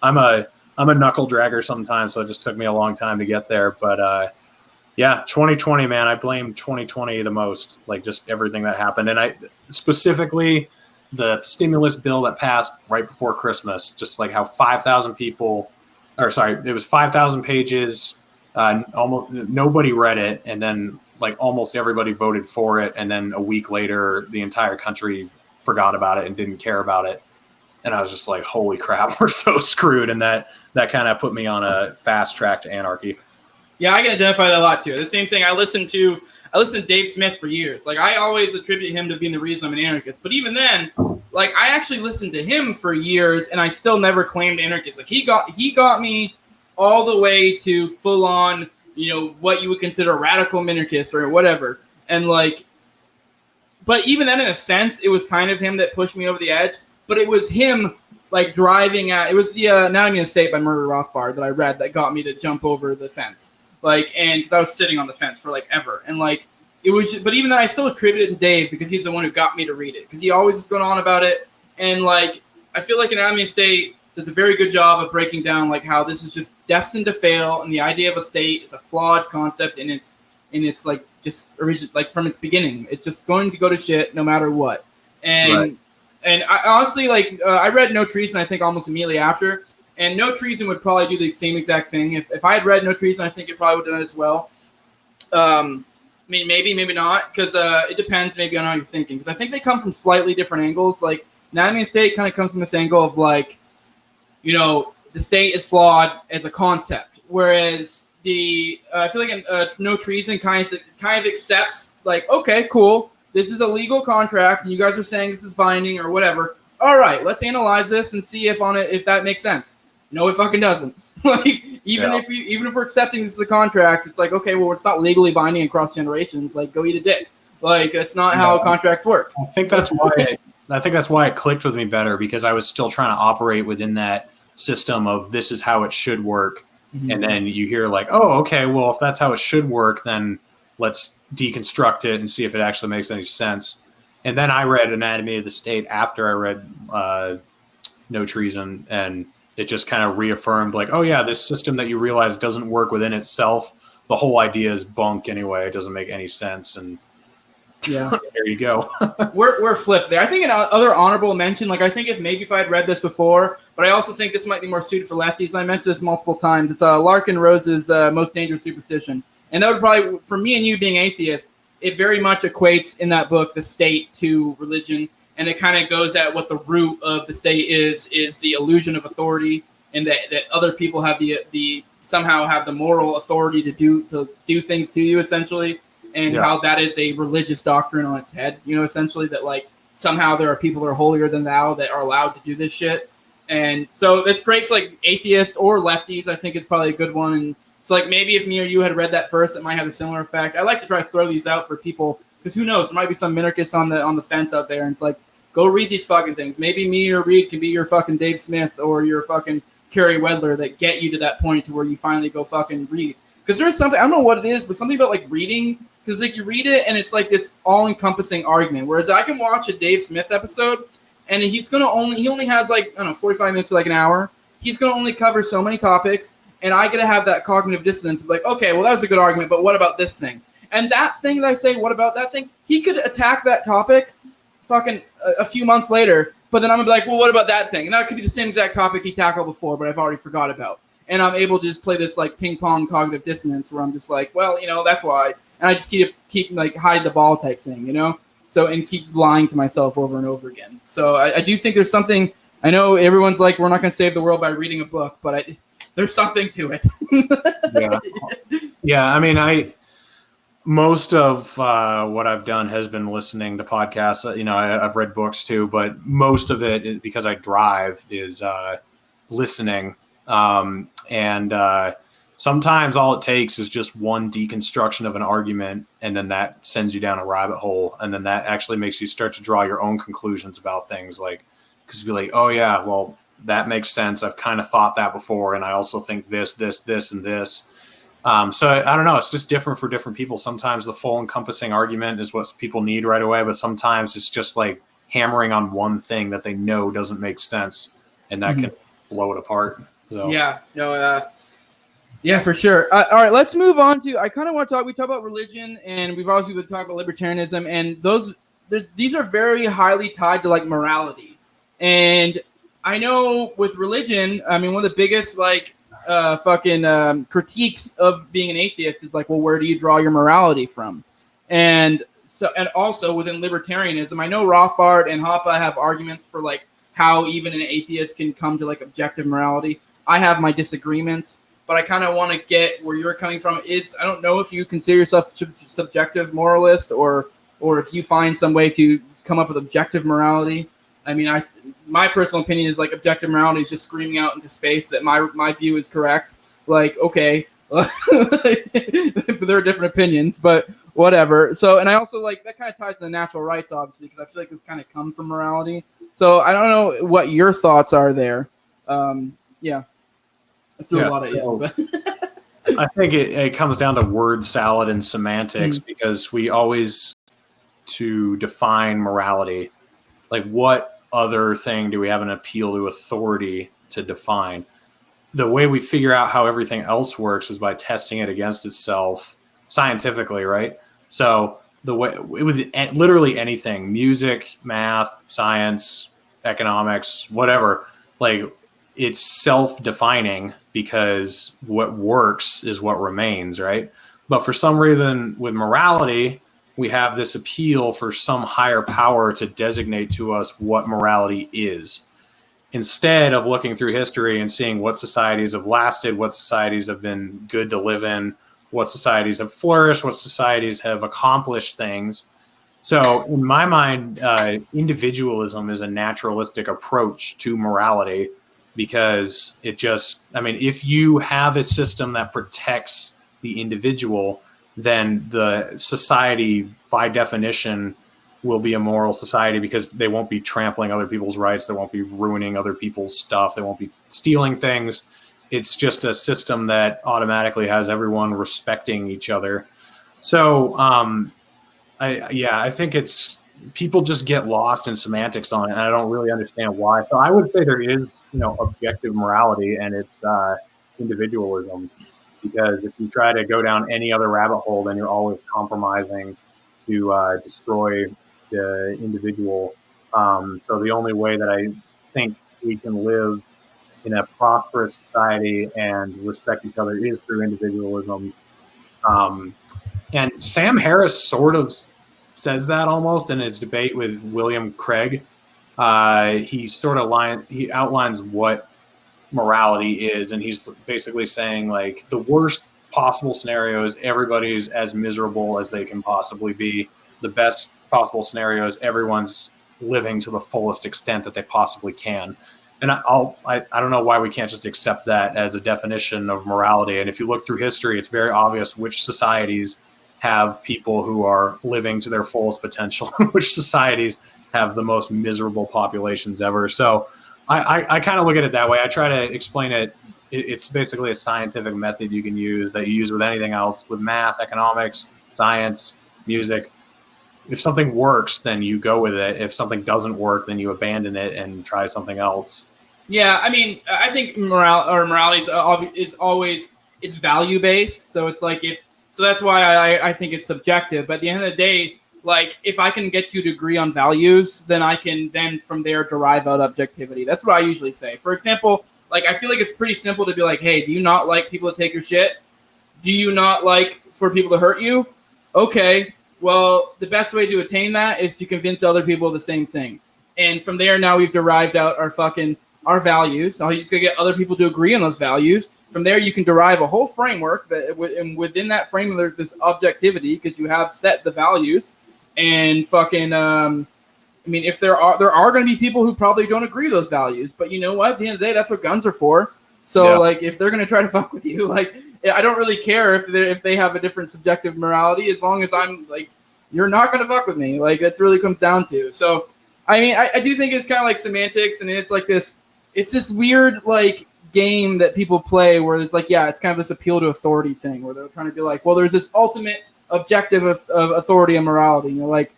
I'm a knuckle dragger sometimes, so it just took me a long time to get there. But 2020, man, I blame 2020 the most, like just everything that happened. And I specifically the stimulus bill that passed right before Christmas, just like how 5,000 people, it was 5,000 pages. Almost nobody read it, and then like almost everybody voted for it, and then a week later, the entire country forgot about it and didn't care about it. And I was just like, "Holy crap, we're so screwed!" And that kind of put me on a fast track to anarchy. Yeah, I can identify that a lot too. The same thing. I listened to Dave Smith for years. Like I always attribute him to being the reason I'm an anarchist. But even then, like I actually listened to him for years, and I still never claimed anarchist. Like he got me all the way to full on, what you would consider a radical minarchist or whatever. And like, but even then, in a sense, it was kind of him that pushed me over the edge. But it was him like driving at. It was the Anatomy of State by Murray Rothbard that I read that got me to jump over the fence. Like, and because I was sitting on the fence for like ever, and like it was, but even then I still attribute it to Dave because he's the one who got me to read it, because he always was going on about it. And like I feel like Anatomy of State does a very good job of breaking down like how this is just destined to fail, and the idea of a state is a flawed concept in its like just origin, like from its beginning, it's just going to go to shit no matter what. And right. And I honestly I read No Treason I think almost immediately after. And No Treason would probably do the same exact thing. If I had read No Treason, I think it probably would have done it as well. I mean, maybe not, because it depends maybe on how you're thinking. Because I think they come from slightly different angles. Like, Anatomy of State kind of comes from this angle of, like, the state is flawed as a concept. Whereas I feel like No Treason kind of accepts, like, okay, cool, this is a legal contract, and you guys are saying this is binding or whatever. All right, let's analyze this and see if that makes sense. No, it fucking doesn't. Like even if we're accepting this as a contract, it's like, okay, well, it's not legally binding across generations. Like, go eat a dick. Like, that's not how contracts work. I think that's why it clicked with me better, because I was still trying to operate within that system of this is how it should work. Mm-hmm. And then you hear like, oh, okay, well, if that's how it should work, then let's deconstruct it and see if it actually makes any sense. And then I read Anatomy of the State after I read No Treason, and it just kind of reaffirmed, like, oh, yeah, this system that you realize doesn't work within itself. The whole idea is bunk anyway. It doesn't make any sense. And yeah, there you go. we're flipped there. I think another honorable mention, like I think if I had read this before, but I also think this might be more suited for lefties. I mentioned this multiple times. It's Larkin Rose's Most Dangerous Superstition. And that would probably, for me and you being atheists, it very much equates in that book the state to religion, and it kind of goes at what the root of the state is the illusion of authority, and that other people have the somehow have the moral authority to do things to you, essentially, and how that is a religious doctrine on its head, essentially, that like somehow there are people that are holier than thou that are allowed to do this shit. And so it's great for like atheists or lefties. I think it's probably a good one. And so, like, maybe if me or you had read that first, it might have a similar effect. I like to try to throw these out for people, because who knows? There might be some minarchists on the fence out there, and it's like, Go read these fucking things. Maybe me or Reed can be your fucking Dave Smith or your fucking Kerry Wedler that get you to that point to where you finally go fucking read. Because there's something, I don't know what it is, but something about like reading, because like you read it and it's like this all-encompassing argument. Whereas I can watch a Dave Smith episode and he only has like, I don't know, 45 minutes to like an hour. He's going to only cover so many topics, and I get to have that cognitive dissonance of like, okay, well, that was a good argument, but what about this thing? And that thing that I say, what about that thing? He could attack that topic fucking a few months later, but then I'm going to be like, well, what about that thing? And that could be the same exact topic he tackled before, but I've already forgot about. And I'm able to just play this like ping pong cognitive dissonance where I'm just like, well, that's why. And I just keep like hide the ball type thing, So, and keep lying to myself over and over again. So I do think there's something, I know everyone's like, we're not going to save the world by reading a book, but there's something to it. Yeah. I mean, most of what I've done has been listening to podcasts. I've read books too, but most of it, because I drive, is listening. And sometimes all it takes is just one deconstruction of an argument, and then that sends you down a rabbit hole. And then that actually makes you start to draw your own conclusions about things, like, because you'll be like, oh yeah, well, that makes sense. I've kind of thought that before. And I also think this, and this. So I don't know. It's just different for different people. Sometimes the full encompassing argument is what people need right away, but sometimes it's just like hammering on one thing that they know doesn't make sense, and that can blow it apart. So. Yeah, no, yeah, for sure. All right, let's move on to. I kind of want to talk. We talk about religion, and we've obviously been talking about libertarianism, and these are very highly tied to like morality. And I know with religion, I mean, one of the biggest like critiques of being an atheist is like, well, where do you draw your morality from? And also within libertarianism, I know Rothbard and Hoppe have arguments for like how even an atheist can come to like objective morality. I have my disagreements, but I kind of want to get where you're coming from. I don't know if you consider yourself subjective moralist or if you find some way to come up with objective morality. I mean, my personal opinion is like objective morality is just screaming out into space that my view is correct. Like, okay, there are different opinions, but whatever. So, and I also like that kind of ties to the natural rights, obviously, because I feel like this kind of come from morality. So I don't know what your thoughts are there. Yeah, I threw a lot at you. But I think it comes down to word salad and semantics, because we always, to define morality, like what other thing do we have an appeal to authority to define? The way we figure out how everything else works is by testing it against itself scientifically, right? So the way with literally anything, music, math, science, economics, whatever, like it's self-defining, because what works is what remains, right? But for some reason with morality, we have this appeal for some higher power to designate to us what morality is, instead of looking through history and seeing what societies have lasted, what societies have been good to live in, what societies have flourished, what societies have accomplished things. So in my mind, individualism is a naturalistic approach to morality, because if you have a system that protects the individual, then the society by definition will be a moral society, because they won't be trampling other people's rights. They won't be ruining other people's stuff. They won't be stealing things. It's just a system that automatically has everyone respecting each other. So, I think people just get lost in semantics on it, and I don't really understand why. So I would say there is, objective morality, and it's individualism. Because if you try to go down any other rabbit hole, then you're always compromising to destroy the individual. So the only way that I think we can live in a prosperous society and respect each other is through individualism. And Sam Harris sort of says that almost in his debate with William Craig. He outlines what morality is, and he's basically saying like the worst possible scenario is everybody's as miserable as they can possibly be. The best possible scenario is everyone's living to the fullest extent that they possibly can. And I don't know why we can't just accept that as a definition of morality. And if you look through history, it's very obvious which societies have people who are living to their fullest potential, which societies have the most miserable populations ever. So I kind of look at it that way. I try to explain it. It's basically a scientific method you can use that you use with anything else, with math, economics, science, music. If something works, then you go with it. If something doesn't work, then you abandon it and try something else. Yeah, I mean, I think morality is always it's value based. So it's like so that's why I think it's subjective. But at the end of the day, like if I can get you to agree on values, then I can then from there derive out objectivity. That's what I usually say. For example, like I feel like it's pretty simple to be like, hey, do you not like people to take your shit? Do you not like for people to hurt you? Okay, well, the best way to attain that is to convince other people the same thing. And from there, now we've derived out our values. Now you just gotta get other people to agree on those values. From there, you can derive a whole framework and within that framework, there's objectivity because you have set the values. And I mean, if there are going to be people who probably don't agree with those values, but you know what? At the end of the day, that's what guns are for. So, like, if they're going to try to fuck with you, like, I don't really care if they have a different subjective morality, as long as I'm like, you're not going to fuck with me. Like, that's really comes down to. So, I mean, I do think it's kind of like semantics, and it's like this. It's this weird like game that people play where it's like, yeah, it's kind of this appeal to authority thing where they're trying to be like, well, there's this ultimate objective of authority and morality. And you're like,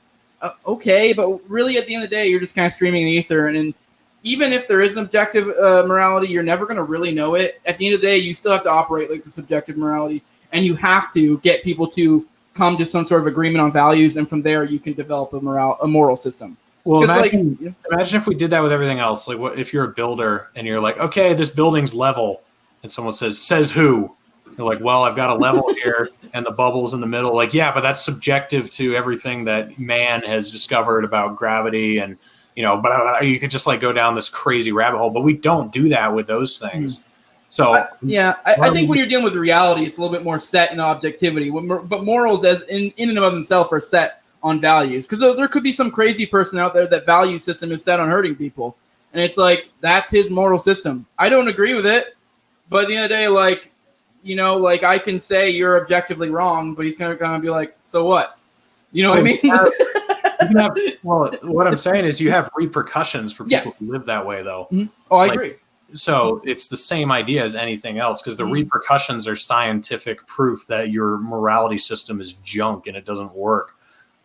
okay, but really at the end of the day, you're just kind of streaming the ether. And even if there is an objective morality, you're never going to really know it. At the end of the day, you still have to operate like the subjective morality, and you have to get people to come to some sort of agreement on values, and from there you can develop a moral system. Well, imagine if we did that with everything else. Like, what if you're a builder and you're like, okay, this building's level, and someone says who? You're like, well, I've got a level here, and the bubble's in the middle. Like, yeah, but that's subjective to everything that man has discovered about gravity, and but you could just like go down this crazy rabbit hole. But we don't do that with those things. So I think when you're dealing with reality, it's a little bit more set in objectivity. But morals, as in and of themselves, are set on values, because there could be some crazy person out there that value system is set on hurting people, and it's like that's his moral system. I don't agree with it, but at the end of the day, like like I can say you're objectively wrong, but he's gonna be like, so what? You know what I mean? Well, what I'm saying is you have repercussions for people who live that way, though. Mm-hmm. Oh, I agree. So it's the same idea as anything else, because the repercussions are scientific proof that your morality system is junk and it doesn't work.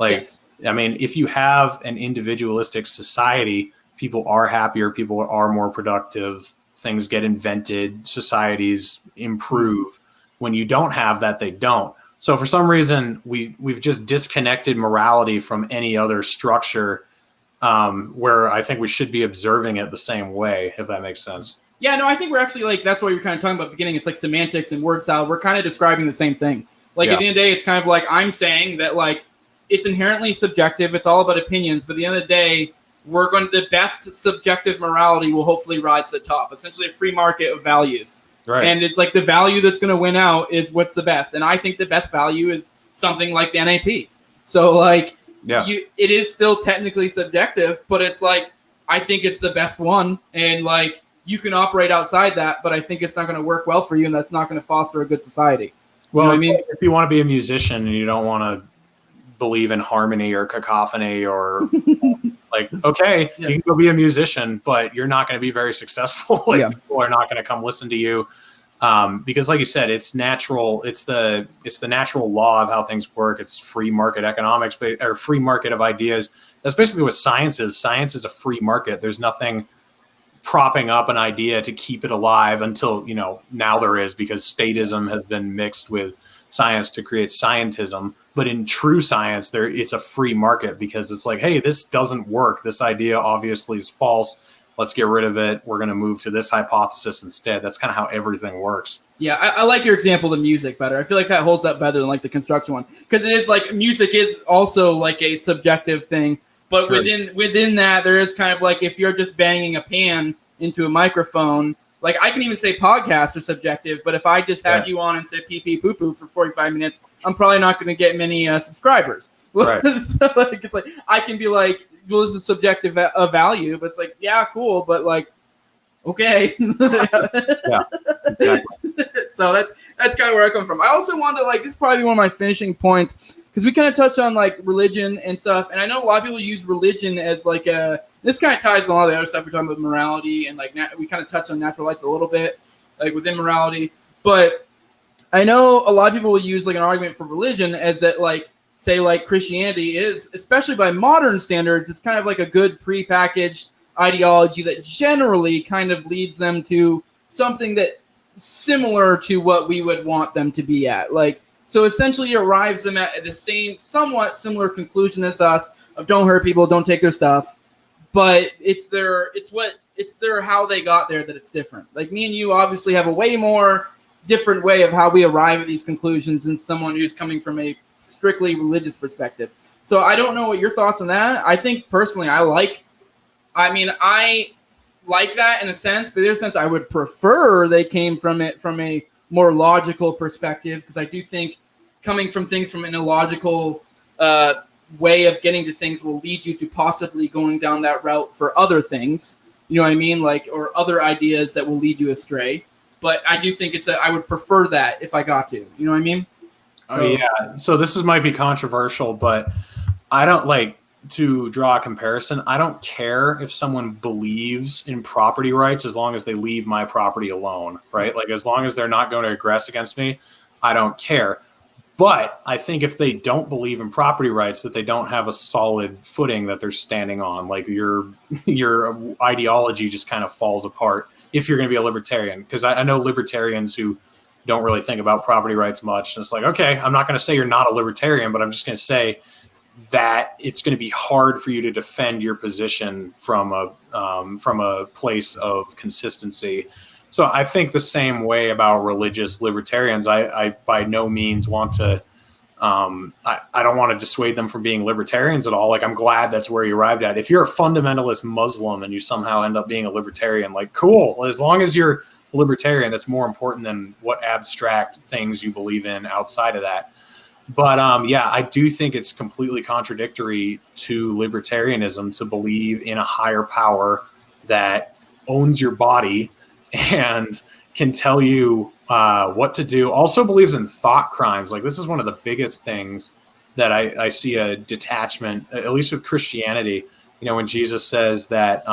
Like, I mean, if you have an individualistic society, people are happier, people are more productive, things get invented, societies improve. When you don't have that, they don't. So for some reason, we've just disconnected morality from any other structure, where I think we should be observing it the same way, if that makes sense. Yeah, no, I think we're actually like, that's what you're kind of talking about at the beginning. It's like semantics and word salad. We're kind of describing the same thing. Like at the end of the day, it's kind of like I'm saying that like it's inherently subjective. It's all about opinions. But at the end of the day, the best subjective morality will hopefully rise to the top. Essentially a free market of values. Right. And it's like the value that's going to win out is what's the best. And I think the best value is something like the NAP. So like, it is still technically subjective, but it's like, I think it's the best one. And like, you can operate outside that, but I think it's not going to work well for you. And that's not going to foster a good society. Well, you know what I mean, if you want to be a musician and you don't want to believe in harmony or cacophony or like, okay, you can go be a musician, but you're not going to be very successful. People are not going to come listen to you. Because like you said, it's natural. It's the natural law of how things work. It's free market economics, or free market of ideas. That's basically what science is. Science is a free market. There's nothing propping up an idea to keep it alive until, now there is, because statism has been mixed with science to create scientism. But in true science, it's a free market, because it's like, hey, this doesn't work. This idea obviously is false. Let's get rid of it. We're going to move to this hypothesis instead. That's kind of how everything works. Yeah, I like your example of the music better. I feel like that holds up better than like the construction one, because it is like music is also like a subjective thing. But within that, there is kind of like if you're just banging a pan into a microphone, like I can even say podcasts are subjective, but if I just have you on and say pee pee poo poo for 45 minutes, I'm probably not going to get many subscribers. Right. So like, it's like I can be like, well, this is subjective value, but it's like, yeah, cool, but like, okay. Yeah, exactly. So that's kind of where I come from. I also wanted to this is probably one of my finishing points. because we kind of touch on like religion and stuff, and I know a lot of people use religion as like this kind of ties to a lot of the other stuff we're talking about, morality, and like we kind of touch on natural rights a little bit, like within morality. But I know a lot of people will use like an argument for religion as that like say like Christianity is, especially by modern standards, it's kind of like a good prepackaged ideology that generally kind of leads them to something that similar to what we would want them to be at. Like, so essentially it arrives them at the same, somewhat similar conclusion as us of don't hurt people, don't take their stuff. But it's how they got there that it's different. Like me and you obviously have a way more different way of how we arrive at these conclusions than someone who's coming from a strictly religious perspective. So I don't know what your thoughts on that. I think personally I like that in a sense, but in a sense I would prefer they came from it from a more logical perspective, because I do think coming from things from an illogical way of getting to things will lead you to possibly going down that route for other things. You know what I mean? Like, or other ideas that will lead you astray. But I do think I would prefer that if I got to. You know what I mean? Oh, yeah. So this might be controversial, but I don't like to draw a comparison. I don't care if someone believes in property rights as long as they leave my property alone, right? Like, as long as they're not going to aggress against me, I don't care. But I think if they don't believe in property rights, that they don't have a solid footing that they're standing on. Like your ideology just kind of falls apart if you're going to be a libertarian. Because I know libertarians who don't really think about property rights much. And it's like, okay, I'm not going to say you're not a libertarian, but I'm just going to say that it's going to be hard for you to defend your position from a place of consistency. So I think the same way about religious libertarians. I by no means want to, I don't want to dissuade them from being libertarians at all. Like, I'm glad that's where you arrived at. If you're a fundamentalist Muslim and you somehow end up being a libertarian, like, cool. As long as you're a libertarian, that's more important than what abstract things you believe in outside of that. But yeah, I do think it's completely contradictory to libertarianism to believe in a higher power that owns your body and can tell you what to do. Also believes in thought crimes. Like, this is one of the biggest things that I see a detachment, at least with Christianity. You know, when Jesus says that,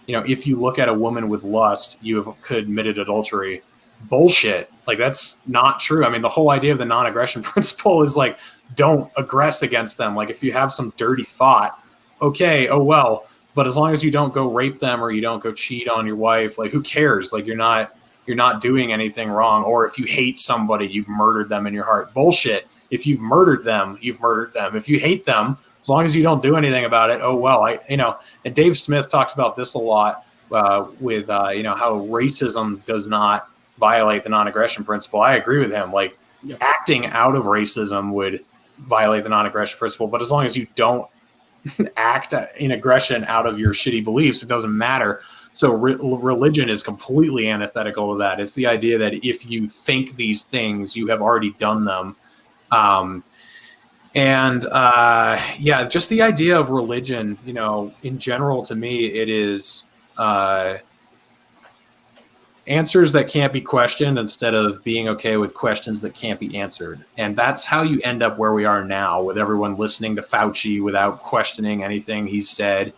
if you look at a woman with lust, you have committed adultery. Bullshit. Like, that's not true. I mean, the whole idea of the non-aggression principle is like, don't aggress against them. Like, if you have some dirty thought, okay, oh well. But as long as you don't go rape them or you don't go cheat on your wife, like, who cares? Like, you're not doing anything wrong. Or if you hate somebody, you've murdered them in your heart. Bullshit. If you've murdered them, you've murdered them. If you hate them, as long as you don't do anything about it, oh well. And Dave Smith talks about this a lot with how racism does not violate the non-aggression principle. I agree with him. Like, acting out of racism would violate the non-aggression principle, but as long as you don't act in aggression out of your shitty beliefs, it doesn't matter. So religion is completely antithetical to that. It's the idea that if you think these things, you have already done them. Just the idea of religion, in general, to me, it is answers that can't be questioned instead of being okay with questions that can't be answered. And that's how you end up where we are now, with everyone listening to Fauci without questioning anything he said,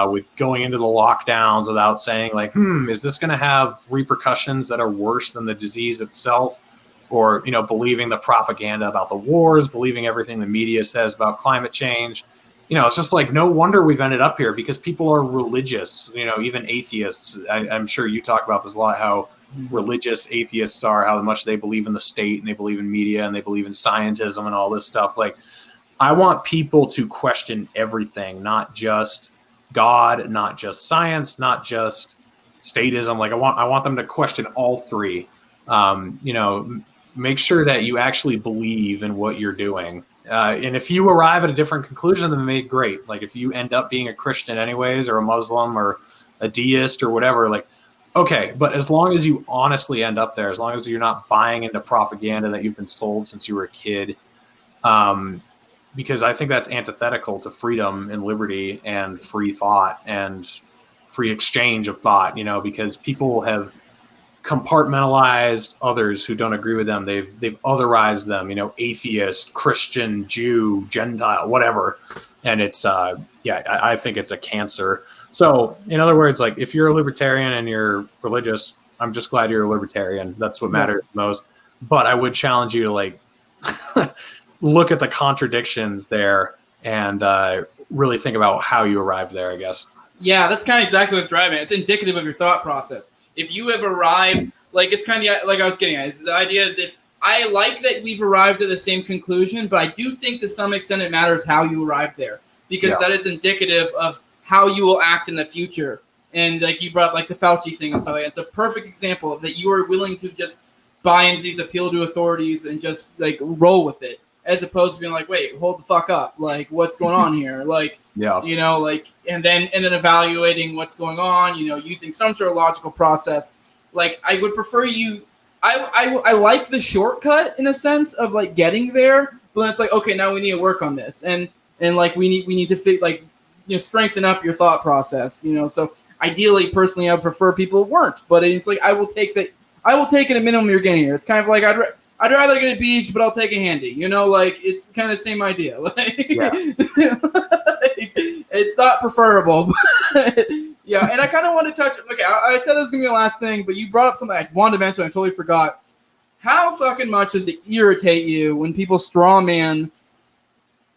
with going into the lockdowns without saying, like, is this going to have repercussions that are worse than the disease itself? Or, believing the propaganda about the wars, believing everything the media says about climate change. It's just like, no wonder we've ended up here, because people are religious, even atheists. I'm sure you talk about this a lot, how religious atheists are, how much they believe in the state and they believe in media and they believe in scientism and all this stuff. Like, I want people to question everything, not just God, not just science, not just statism. Like, I want them to question all three. Make sure that you actually believe in what you're doing. And if you arrive at a different conclusion, then make great. Like, if you end up being a Christian anyways, or a Muslim or a deist or whatever, like, okay. But as long as you honestly end up there, as long as you're not buying into propaganda that you've been sold since you were a kid, because I think that's antithetical to freedom and liberty and free thought and free exchange of thought, because people have compartmentalized others who don't agree with them. They've otherized them, atheist, Christian, Jew, Gentile, whatever. And it's, I think it's a cancer. So in other words, like if you're a libertarian and you're religious, I'm just glad you're a libertarian. That's what matters most. But I would challenge you to like look at the contradictions there and really think about how you arrived there, I guess. Yeah, that's kind of exactly what's driving it. It's indicative of your thought process. If you have arrived, like it's kind of like I was getting at. The idea is if I like that we've arrived at the same conclusion, but I do think to some extent it matters how you arrived there because that is indicative of how you will act in the future. And like you brought like the Fauci thing and stuff like that. It's a perfect example of that you are willing to just buy into these appeal to authorities and just like roll with it, as opposed to being like, wait, hold the fuck up. Like, what's going on here? Like, and then evaluating what's going on, using some sort of logical process. Like, I would prefer you, I like the shortcut in a sense of like getting there, but then it's like, okay, now we need to work on this. And like, we need to strengthen up your thought process, so ideally, personally, I would prefer people weren't, but it's like, I will take it at a minimum you're getting here. It's kind of like, I'd rather get a beach, but I'll take a handy. Like it's kind of the same idea. Like, it's not preferable. But yeah, and I kind of want to touch. Okay, I said this was gonna be the last thing, but you brought up something I wanted to mention. I totally forgot. How fucking much does it irritate you when people straw man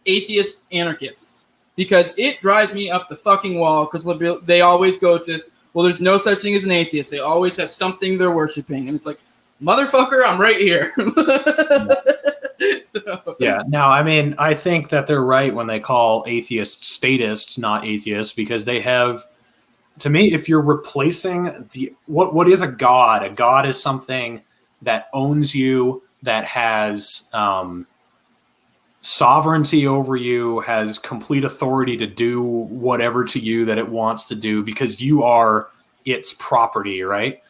atheist anarchists? Because it drives me up the fucking wall. Because they always go to this. Well, there's no such thing as an atheist. They always have something they're worshiping, and it's like, motherfucker, I'm right here. Yeah, no, I mean, I think that they're right when they call atheists statists, not atheists, because they have, to me, if you're replacing what is a god is something that owns you, that has sovereignty over you, has complete authority to do whatever to you that it wants to do because you are its property, right?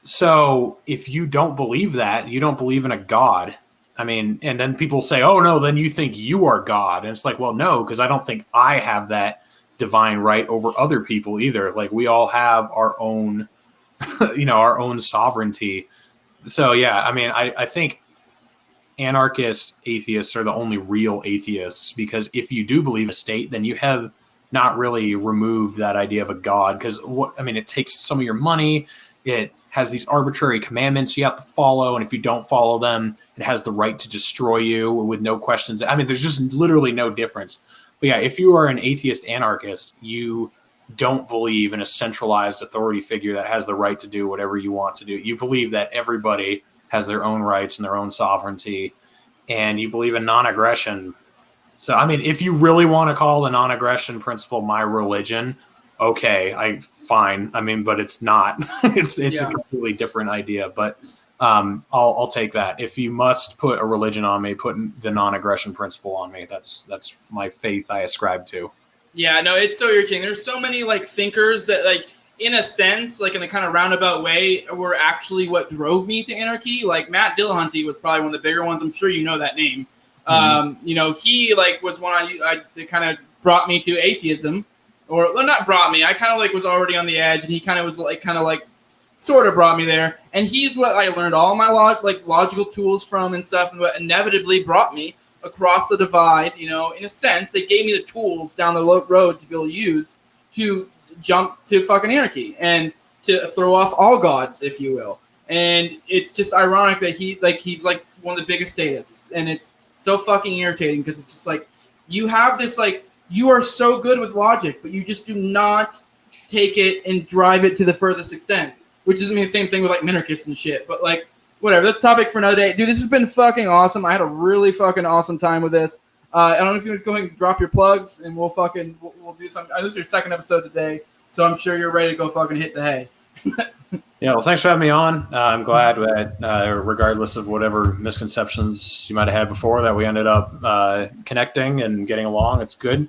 So if you don't believe that, you don't believe in a god. I mean, and then people say, oh, no, then you think you are God. And it's like, well, no, because I don't think I have that divine right over other people either. Like we all have our own, our own sovereignty. So, yeah, I mean, I think anarchist atheists are the only real atheists because if you do believe a state, then you have not really removed that idea of a god because it takes some of your money. It has these arbitrary commandments you have to follow, and if you don't follow them, it has the right to destroy you with no questions. I mean, there's just literally no difference. But yeah, if you are an atheist anarchist, you don't believe in a centralized authority figure that has the right to do whatever you want to do. You believe that everybody has their own rights and their own sovereignty, and you believe in non-aggression. So, I mean, if you really want to call the non-aggression principle my religion, okay, fine. I mean, but it's not. it's a completely different idea. But I'll take that. If you must put a religion on me, put the non-aggression principle on me. That's my faith I ascribe to. Yeah, no, it's so irritating. There's so many like thinkers that like, in a sense, like in a kind of roundabout way, were actually what drove me to anarchy. Like Matt Dillahunty was probably one of the bigger ones. I'm sure you know that name. Mm-hmm. He like was one that kind of brought me to atheism. Or well, not brought me. I kind of like was already on the edge, and he kind of was like sort of brought me there. And he's what I learned all my logical tools from and stuff, and what inevitably brought me across the divide. In a sense, they gave me the tools down the road to be able to use to jump to fucking anarchy and to throw off all gods, if you will. And it's just ironic that he's like one of the biggest statists, and it's so fucking irritating because it's just like you have this like. You are so good with logic, but you just do not take it and drive it to the furthest extent, which is the same thing with like minarchists and shit. But like, whatever. That's a topic for another day. Dude, this has been fucking awesome. I had a really fucking awesome time with this. I don't know if you want to go ahead and drop your plugs, and we'll do something. This is your second episode today, so I'm sure you're ready to go fucking hit the hay. Yeah, well, thanks for having me on. I'm glad that, regardless of whatever misconceptions you might have had before, that we ended up connecting and getting along. It's good.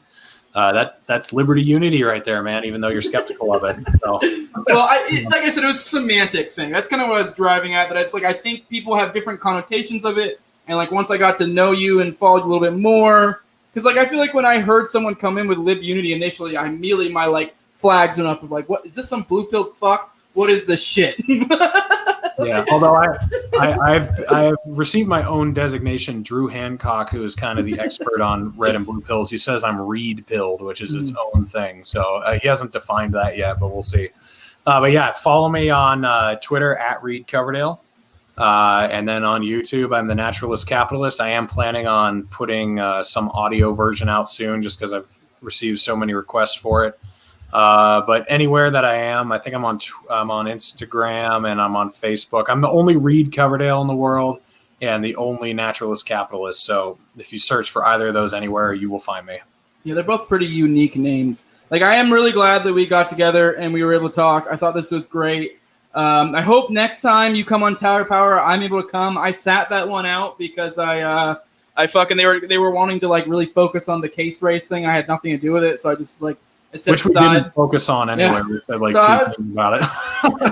That's liberty unity right there, man, even though you're skeptical of it. So. Well, like I said, it was a semantic thing. That's kind of what I was driving at, that it's like I think people have different connotations of it. And like once I got to know you and followed you a little bit more, because like I feel like when I heard someone come in with lib unity initially, I immediately, my like flags went up of like, what is this, some blue-pilled fuck? What is this shit? Yeah, although I've received my own designation, Drew Hancock, who is kind of the expert on red and blue pills. He says I'm reed pilled, which is its own thing. So he hasn't defined that yet, but we'll see. But yeah, follow me on Twitter at Reed Coverdale. And then on YouTube, I'm the Naturalist Capitalist. I am planning on putting some audio version out soon just because I've received so many requests for it. But anywhere that I am, I think I'm on Instagram and I'm on Facebook. I'm the only Reed Coverdale in the world and the only Naturalist Capitalist. So if you search for either of those anywhere, you will find me. Yeah, they're both pretty unique names. Like, I am really glad that we got together and we were able to talk. I thought this was great. I hope next time you come on Tower Power, I'm able to come. I sat that one out because they were wanting to like really focus on the case race thing. I had nothing to do with it, so I just like I set which we aside. didn't focus on anyway. Yeah. We said like So two things about it.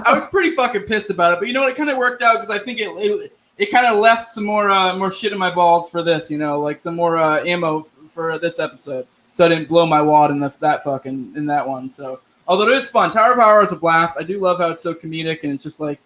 I was pretty fucking pissed about it, but you know what? It kind of worked out because I think it kind of left some more shit in my balls for this. You know, like some more ammo for this episode, so I didn't blow my wad in that one. So. Although it is fun, Tower Power is a blast. I do love how it's so comedic, and it's like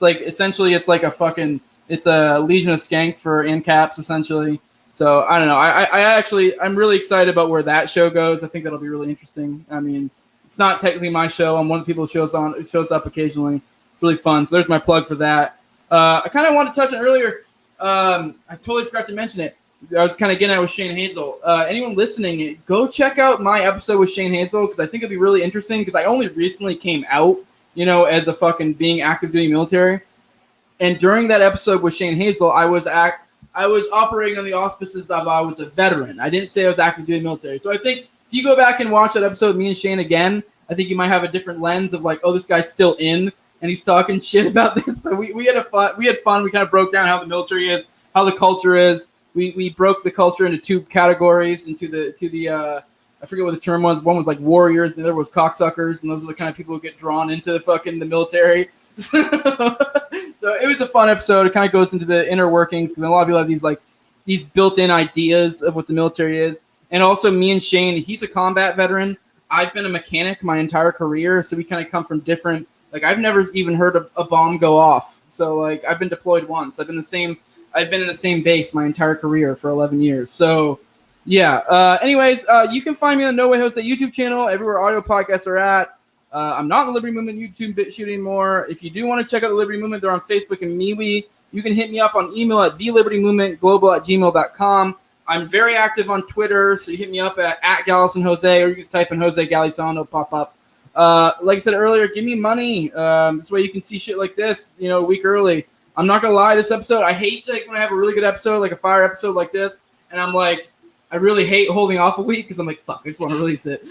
essentially it's like it's a Legion of Skanks for ANCAPs essentially. So I don't know. I'm really excited about where that show goes. I think that'll be really interesting. I mean, it's not technically my show. I'm one of the people who shows up occasionally. It's really fun. So there's my plug for that. I kind of wanted to touch on earlier. I totally forgot to mention it. I was kind of getting at with Shane Hazel. Anyone listening, go check out my episode with Shane Hazel because I think it'd be really interesting because I only recently came out, you know, as a fucking being active duty military. And during that episode with Shane Hazel, I was operating on the auspices of I was a veteran. I didn't say I was active duty military. So I think if you go back and watch that episode with me and Shane again, I think you might have a different lens of like, oh, this guy's still in and he's talking shit about this. So we had fun. We kind of broke down how the military is, how the culture is. We broke the culture into two categories, into the I forget what the term was. One was like warriors, and the other was cocksuckers, and those are the kind of people who get drawn into the military. So it was a fun episode. It kind of goes into the inner workings because a lot of people have these built-in ideas of what the military is. And also me and Shane, he's a combat veteran. I've been a mechanic my entire career, so we kind of come from different. Like I've never even heard a bomb go off. So like I've been deployed once. I've been in the same base my entire career for 11 years. So, yeah. Anyways, you can find me on the No Way Jose YouTube channel, everywhere audio podcasts are at. I'm not in the Liberty Movement YouTube BitChute anymore. If you do want to check out the Liberty Movement, they're on Facebook and MeWe. You can hit me up on email at thelibertymovementglobal@gmail.com. I'm very active on Twitter, so you hit me up at Gallison Jose, or you can just type in Jose Galison, it'll pop up. Like I said earlier, give me money. This way you can see shit like this, you know, a week early. I'm not gonna lie, this episode, I hate like when I have a really good episode, like a fire episode like this, and I'm like, I really hate holding off a week because I'm like, fuck, I just want to release it.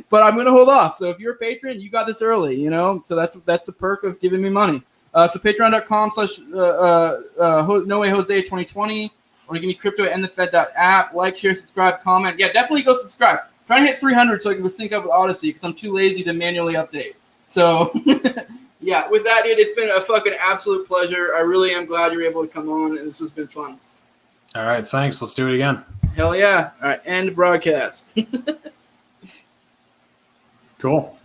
But I'm gonna hold off. So if you're a patron, you got this early, you know. So that's a perk of giving me money. So patreon.com/NoWayJose2020, or give me crypto at endthefed.app. Like, share, subscribe, comment. Yeah, definitely go subscribe. Try to hit 300 so I can sync up with Odyssey because I'm too lazy to manually update. So. Yeah, with that, dude, it's been a fucking absolute pleasure. I really am glad you were able to come on, and this has been fun. All right, thanks. Let's do it again. Hell yeah. All right, end broadcast. Cool.